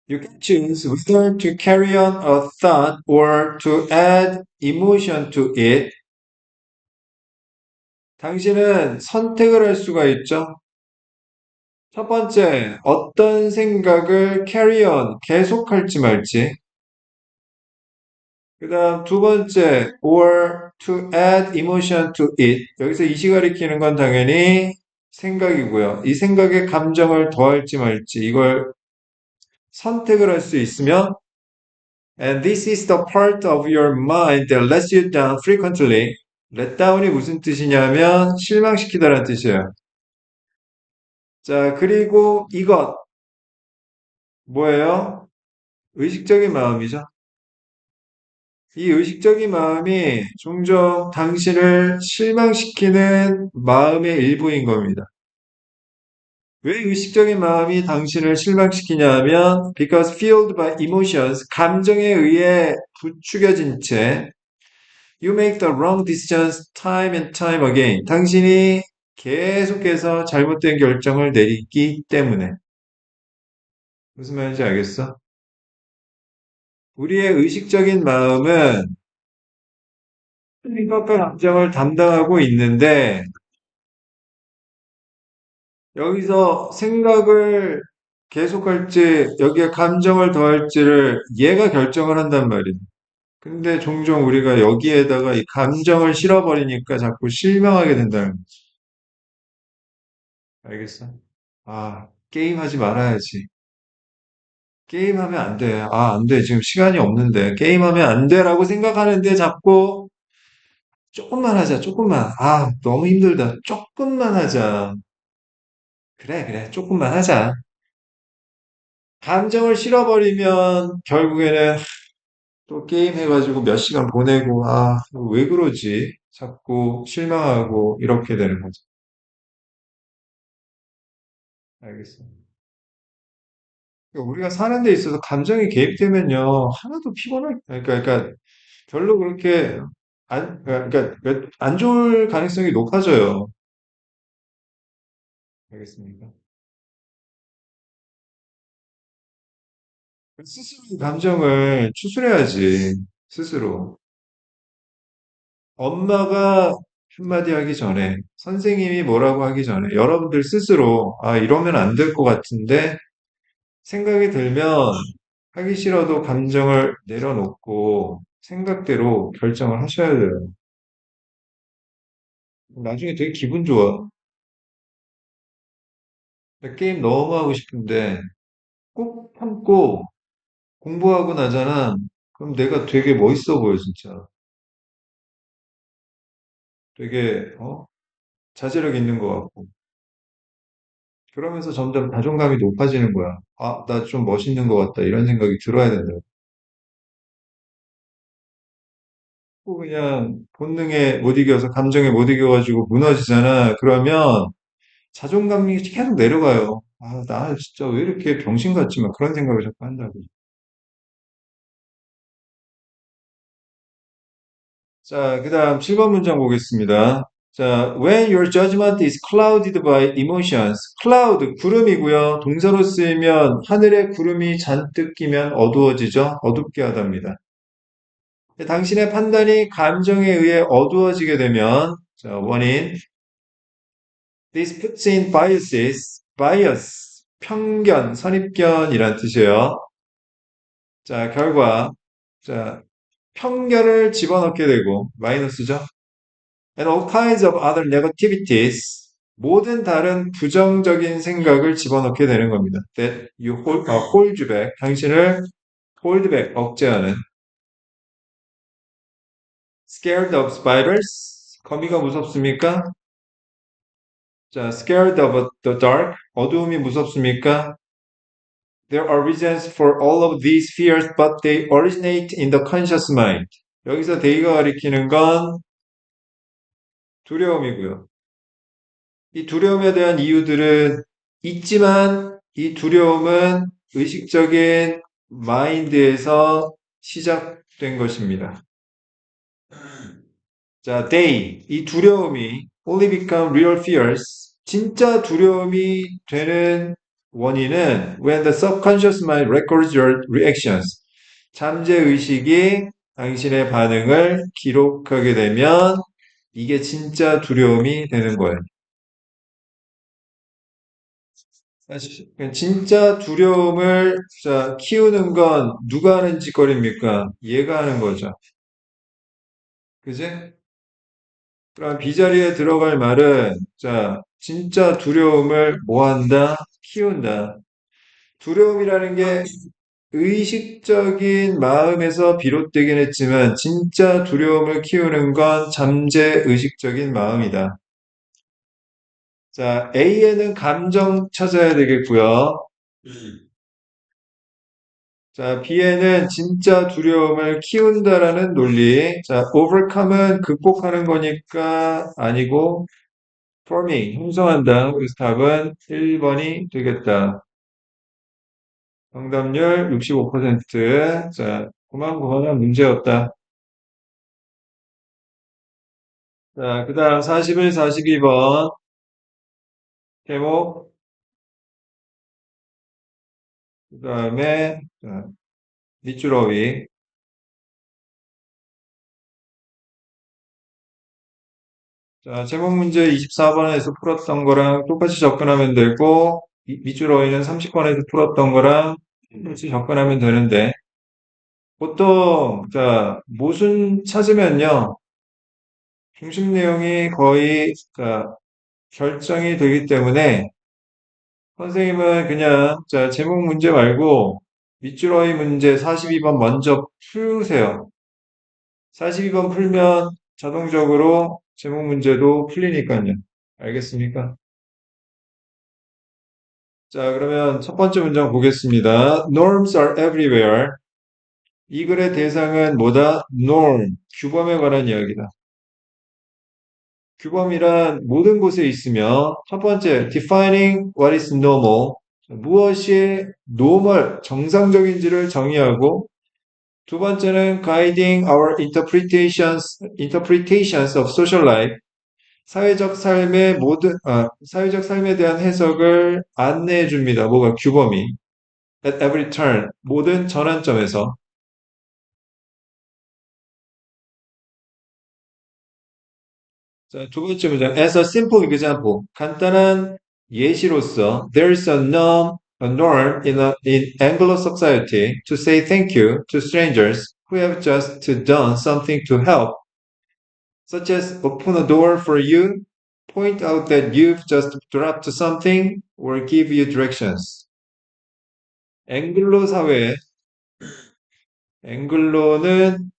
You can choose whether to carry on a thought or to add emotion to it. 당신은 선택을 할 수가 있죠. 첫 번째, 어떤 생각을 carry on, 계속할지 말지. 그 다음 두 번째, or to add emotion to it. 여기서 이시 가리키는 건 당연히 생각이고요. 이 생각에 감정을 더할지 말지 이걸 선택을 할 수 있으면 And this is the part of your mind that lets you down frequently. let down이 무슨 뜻이냐면 실망시키다라는 뜻이에요. 자, 그리고 이것 뭐예요? 의식적인 마음이죠. 이 의식적인 마음이 종종 당신을 실망시키는 마음의 일부인 겁니다. 왜 의식적인 마음이 당신을 실망시키냐면 because fueled by emotions, 감정에 의해 부추겨진 채 you make the wrong decisions time and time again. 당신이 계속해서 잘못된 결정을 내리기 때문에. 무슨 말인지 알겠어? 우리의 의식적인 마음은 생각과 감정을 담당하고 있는데 여기서 생각을 계속할지 여기에 감정을 더할지를 얘가 결정을 한단 말이에요. 근데 종종 우리가 여기에다가 이 감정을 실어버리니까 자꾸 실망하게 된다는 거지. 알겠어? 아, 게임하지 말아야지. 게임하면 안 돼. 아, 안 돼. 지금 시간이 없는데. 게임하면 안 돼라고 생각하는데 자꾸 조금만 하자. 조금만. 아, 너무 힘들다. 조금만 하자. 그래, 그래. 조금만 하자. 감정을 실어버리면 결국에는 또 게임 해가지고 몇 시간 보내고, 아, 왜 그러지? 자꾸 실망하고 이렇게 되는 거죠. 알겠어. 그러니까 우리가 사는 데 있어서 감정이 개입되면요, 하나도 그러니까 별로 그렇게 그러니까 안 좋을 가능성이 높아져요. 알겠습니까? 스스로 이 감정을 추스려야지, 스스로. 엄마가 한마디 하기 전에, 선생님이 뭐라고 하기 전에, 여러분들 스스로, 아, 이러면 안 될 것 같은데, 생각이 들면 하기 싫어도 감정을 내려놓고 생각대로 결정을 하셔야 돼요. 나중에 되게 기분 좋아. 나 게임 너무 하고 싶은데 꼭 참고 공부하고 나잖아. 그럼 내가 되게 멋있어 보여, 진짜. 되게, 자제력 있는 것 같고. 그러면서 점점 자존감이 높아지는 거야. 아, 나 좀 멋있는 것 같다. 이런 생각이 들어야 된다. 꼭 그냥 본능에 못 이겨서 감정에 못 이겨가지고 무너지잖아. 그러면 자존감이 계속 내려가요. 아, 나 진짜 왜 이렇게 병신같지? 막 그런 생각을 자꾸 한다고. 자, 그 다음 7번 문장 보겠습니다. 자, when your judgment is clouded by emotions. cloud, 구름이고요. 동사로 쓰이면 하늘에 구름이 잔뜩 끼면 어두워지죠. 어둡게 하답니다. 당신의 판단이 감정에 의해 어두워지게 되면 자, 원인 this puts in biases, bias, 편견, 선입견이란 뜻이에요. 자, 결과 자, 편견을 집어넣게 되고 마이너스죠. And all kinds of other negativities. 모든 다른 부정적인 생각을 집어넣게 되는 겁니다. That you hold back. 당신을 hold back, 억제하는. Scared of spiders. 거미가 무섭습니까? 자, scared of the dark. 어두움이 무섭습니까? There are reasons for all of these fears, but they originate in the conscious mind. 여기서 they가 가리키는 건 두려움이고요. 이 두려움에 대한 이유들은 있지만 이 두려움은 의식적인 마인드에서 시작된 것입니다. 자, 이 두려움이 only become real fears. 진짜 두려움이 되는 원인은 when the subconscious mind records your reactions. 잠재의식이 당신의 반응을 기록하게 되면 이게 진짜 두려움이 되는 거예요. 진짜 두려움을 키우는 건 누가 하는 짓거리입니까? 얘가 하는 거죠. 그지? 그럼 빈자리에 들어갈 말은, 자, 진짜 두려움을 뭐 한다? 키운다. 두려움이라는 게 의식적인 마음에서 비롯되긴 했지만, 진짜 두려움을 키우는 건 잠재 의식적인 마음이다. 자, A에는 감정 찾아야 되겠고요. 자, B에는 진짜 두려움을 키운다라는 논리. 자, overcome은 극복하는 거니까 아니고, forming, 형성한다. 그래서 답은 1번이 되겠다. 정답률 65%. 자, 고만고만한 문제였다. 자, 그 다음 41, 42번. 제목, 그 다음에, 밑줄어위. 자, 제목 문제 24번에서 풀었던 거랑 똑같이 접근하면 되고, 밑줄어위는 30번에서 풀었던 거랑 똑같이 접근하면 되는데, 보통, 자, 모순 찾으면요, 중심 내용이 거의, 자, 결정이 되기 때문에, 선생님은 그냥, 자, 제목 문제 말고, 밑줄어위 문제 42번 먼저 풀으세요. 42번 풀면 자동적으로 제목 문제도 풀리니까요. 알겠습니까? 자, 그러면 첫 번째 문장 보겠습니다. Norms are everywhere. 이 글의 대상은 뭐다? Norm, 규범에 관한 이야기다. 규범이란 모든 곳에 있으며, 첫 번째, defining what is normal. 무엇이 normal, 정상적인지를 정의하고, 두 번째는 guiding our interpretations of social life. 사회적 삶에 대한 해석을 안내해 줍니다. 뭐가 규범이. At every turn, 모든 전환점에서. 자, 두 번째 문장. As a simple example, 간단한 예시로서, there's a norm in Anglo society to say thank you to strangers who have just done something to help, such as open a door for you, point out that you've just dropped something, or give you directions. 앵글로 사회, 앵글로는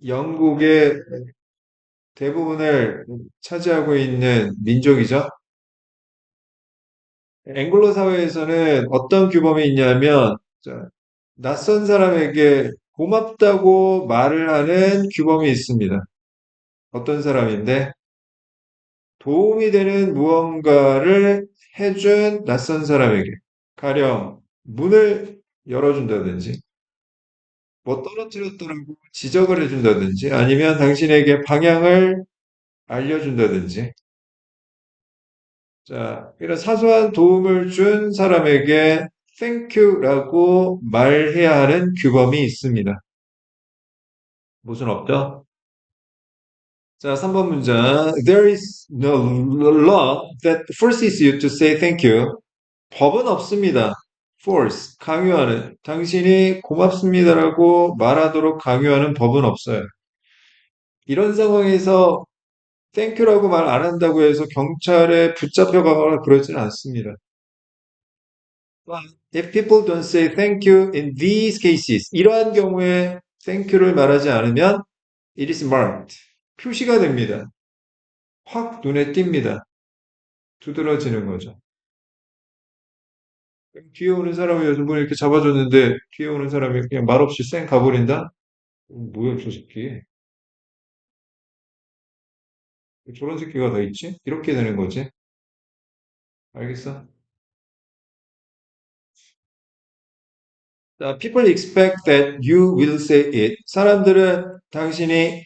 영국의 대부분을 차지하고 있는 민족이죠. 앵글로 사회에서는 어떤 규범이 있냐면, 자, 낯선 사람에게 고맙다고 말을 하는 규범이 있습니다. 어떤 사람인데, 도움이 되는 무언가를 해준 낯선 사람에게, 가령 문을 열어준다든지, 뭐 떨어뜨렸더라고 지적을 해준다든지, 아니면 당신에게 방향을 알려준다든지, 자, 이런 사소한 도움을 준 사람에게 thank you라고 말해야 하는 규범이 있습니다. 무슨 없죠? 자, 3번 문장. There is no law that forces you to say thank you. 법은 없습니다. force, 강요하는. 당신이 고맙습니다라고 말하도록 강요하는 법은 없어요. 이런 상황에서 땡큐라고 말 안 한다고 해서 경찰에 붙잡혀가거나 그러지는 않습니다. But if people don't say thank you in these cases, 이러한 경우에 thank you를 말하지 않으면 it is marked. 표시가 됩니다. 확 눈에 띕니다. 두드러지는 거죠. 뒤에 오는 사람이 여성분이 이렇게 잡아줬는데 뒤에 오는 사람이 그냥 말없이 쌩 가버린다? 뭐야 저 새끼. 저런 새끼가 다 있지? 이렇게 되는 거지. 알겠어? 자, people expect that you will say it. 사람들은 당신이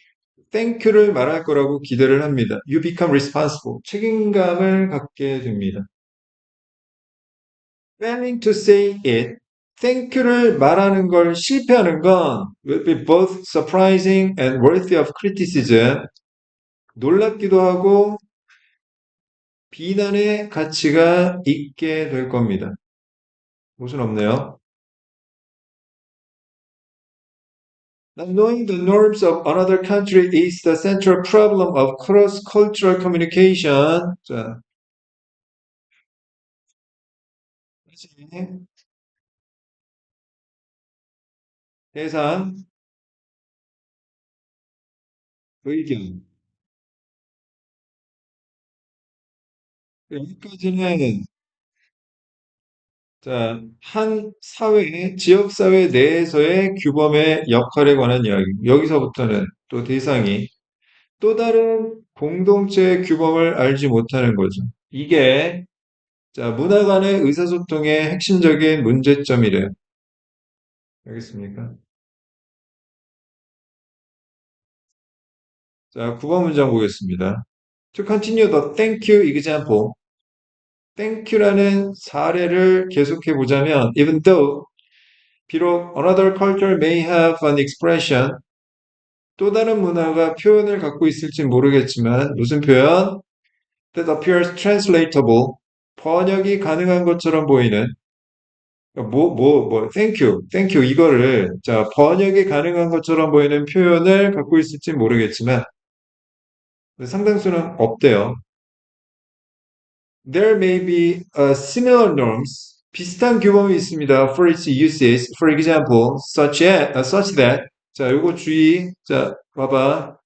thank you를 말할 거라고 기대를 합니다. You become responsible. 책임감을 갖게 됩니다. Failing to say it. thank you를 말하는 걸 실패하는 건 will be both surprising and worthy of criticism. 놀랍기도 하고 비난의 가치가 있게 될 겁니다. 무슨 없네요. Now, knowing the norms of another country is the central problem of cross-cultural communication. 자, 다시 대상, 의견. 여기까지는 자, 한 사회, 지역사회 내에서의 규범의 역할에 관한 이야기. 여기서부터는 또 대상이 또 다른 공동체의 규범을 알지 못하는 거죠. 이게 자, 문화 간의 의사소통의 핵심적인 문제점이래요. 알겠습니까? 자, 9번 문장 보겠습니다. To continue the thank you example. thank you라는 사례를 계속해 보자면, even though, 비록 another culture may have an expression, 또 다른 문화가 표현을 갖고 있을지 모르겠지만, 무슨 표현? That appears translatable. 번역이 가능한 것처럼 보이는, thank you, 이거를, 자, 번역이 가능한 것처럼 보이는 표현을 갖고 있을지 모르겠지만, 상당수는 없대요. There may be similar norms. 비슷한 규범이 있습니다. For its uses, for example, such that. 자, 요거 주의. 자, 봐봐.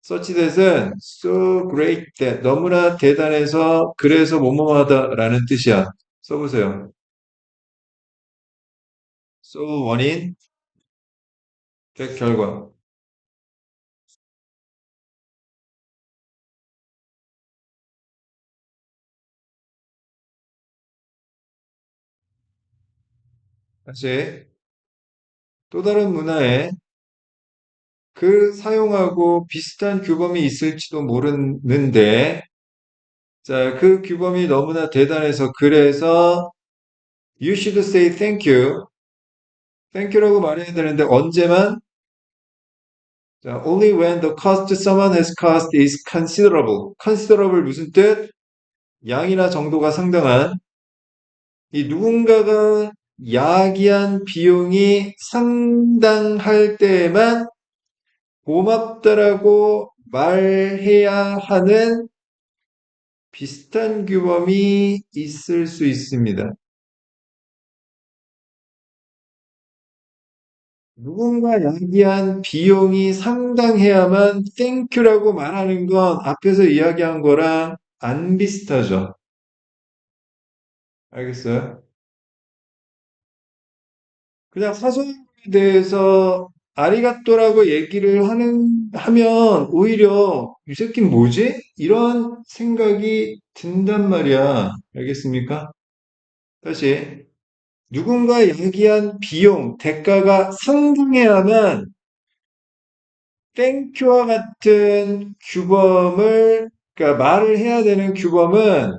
Such that은 so great that. 너무나 대단해서 그래서 뭐뭐하다라는 뜻이야. 써보세요. So 원인, that 결과. 다시 또 다른 문화에 그 사용하고 비슷한 규범이 있을지도 모르는데, 자, 그 규범이 너무나 대단해서 그래서 You should say thank you. thank you라고 말해야 되는데 언제만? 자, only when the cost someone has cost is considerable. considerable 무슨 뜻? 양이나 정도가 상당한 이 누군가가 야기한 비용이 상당할 때에만 고맙다라고 말해야 하는 비슷한 규범이 있을 수 있습니다. 누군가 야기한 비용이 상당해야만 땡큐라고 말하는 건 앞에서 이야기한 거랑 안 비슷하죠. 알겠어요? 그냥 사소한 거에 대해서 아리가또라고 얘기를 하면 오히려 이 새끼는 뭐지? 이런 생각이 든단 말이야. 알겠습니까? 다시 누군가 야기한 비용, 대가가 상당해야만 땡큐와 같은 규범을, 그러니까 말을 해야 되는 규범은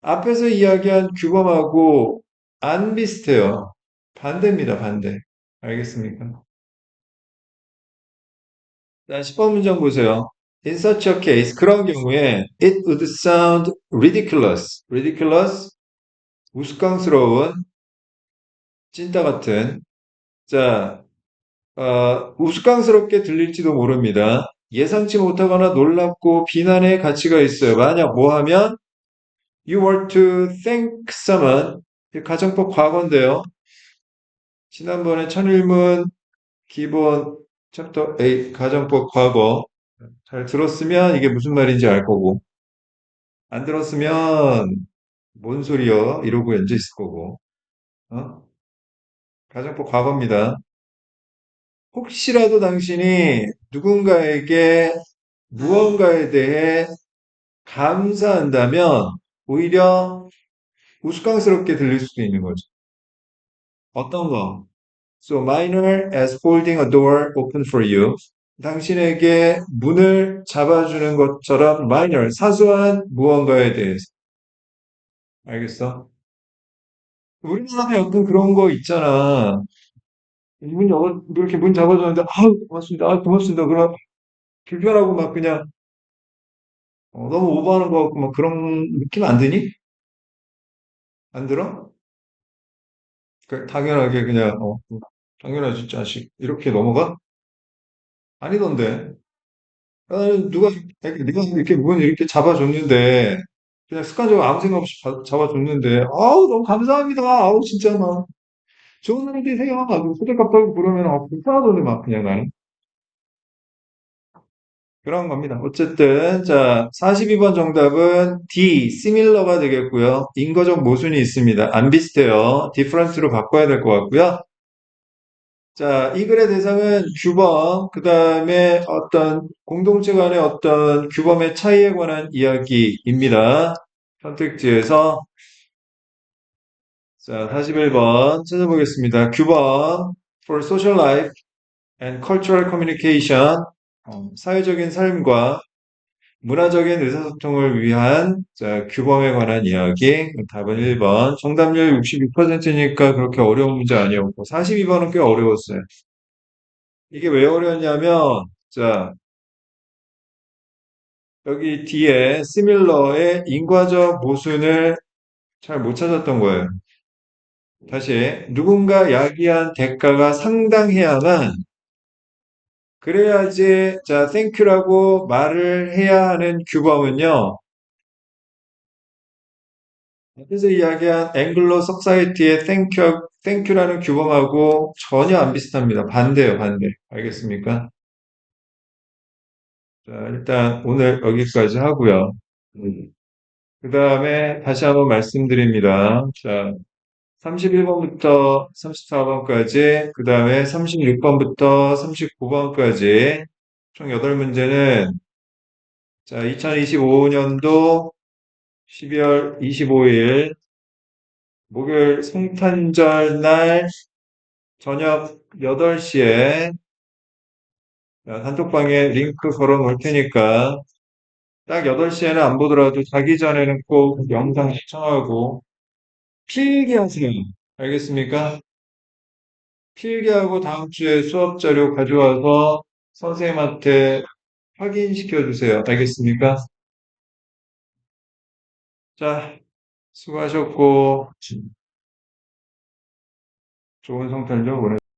앞에서 이야기한 규범하고 안 비슷해요. 반대입니다, 반대. 알겠습니까? 자, 10번 문장 보세요. In such a case, 그런 경우에 it would sound ridiculous. ridiculous, 우스꽝스러운, 찐따 같은. 자, 우스꽝스럽게 들릴지도 모릅니다. 예상치 못하거나 놀랍고 비난의 가치가 있어요. 만약 뭐 하면 you were to thank someone 가정법 과거인데요. 지난번에 천일문 기본 챕터 8 가정법 과거 잘 들었으면 이게 무슨 말인지 알 거고 안 들었으면 뭔 소리여 이러고 앉아 있을 거고 어? 가정법 과거입니다. 혹시라도 당신이 누군가에게 무언가에 대해 감사한다면 오히려 우스꽝스럽게 들릴 수도 있는 거죠. 어떤 거? So minor as holding a door open for you. 당신에게 문을 잡아주는 것처럼 minor, 사소한 무언가에 대해서. 알겠어? 우리나라에 어떤 그런 거 있잖아. 이렇게 문 잡아줬는데, 고맙습니다. 고맙습니다. 그럼 불편하고 막 그냥, 너무 오버하는 거 같고 막 그런 느낌 안 드니? 안 들어? 당연하게 그냥, 당연하지, 자식. 이렇게 넘어가? 아니던데. 나는 누가, 이렇게 네가 이렇게 문 이렇게 잡아줬는데, 그냥 습관적으로 아무 생각 없이 잡아줬는데, 아우, 너무 감사합니다. 아우, 진짜 막, 좋은 하루 되세요. 막, 후들갑 떨고 그러면, 불편하던데, 막, 그냥 나는. 그런 겁니다. 어쨌든, 자, 42번 정답은 D, similar가 되겠고요. 인거적 모순이 있습니다. 안 비슷해요. different로 바꿔야 될 것 같고요. 자, 이 글의 대상은 규범, 그 다음에 어떤 공동체 간의 어떤 규범의 차이에 관한 이야기입니다. 선택지에서, 자, 41번 찾아보겠습니다. 규범, for social life and cultural communication, 사회적인 삶과 문화적인 의사소통을 위한 자, 규범에 관한 이야기. 답은 1번. 정답률 62%니까 그렇게 어려운 문제 아니었고, 42번은 꽤 어려웠어요. 이게 왜 어려웠냐면, 자, 여기 뒤에 similar의 인과적 모순을 잘 못 찾았던 거예요. 다시, 누군가 야기한 대가가 상당해야만, 그래야지, 자, thank you라고 말을 해야 하는 규범은요, 앞에서 이야기한 앵글로 석사이티의 thank you라는 규범하고 전혀 안 비슷합니다. 반대예요, 반대. 알겠습니까? 자, 일단 오늘 여기까지 하고요. 그 다음에 다시 한번 말씀드립니다. 자, 31번부터 34번까지, 그 다음에 36번부터 39번까지 총 8문제는 자, 2025년도 12월 25일 목요일 성탄절 날 저녁 8시에 단톡방에 링크 걸어 놓을 테니까 딱 8시에는 안 보더라도 자기 전에는 꼭 영상 시청하고 필기하세요. 알겠습니까? 필기하고 다음 주에 수업 자료 가져와서 선생님한테 확인시켜 주세요. 알겠습니까? 자, 수고하셨고 좋은 성탄절 보내세요.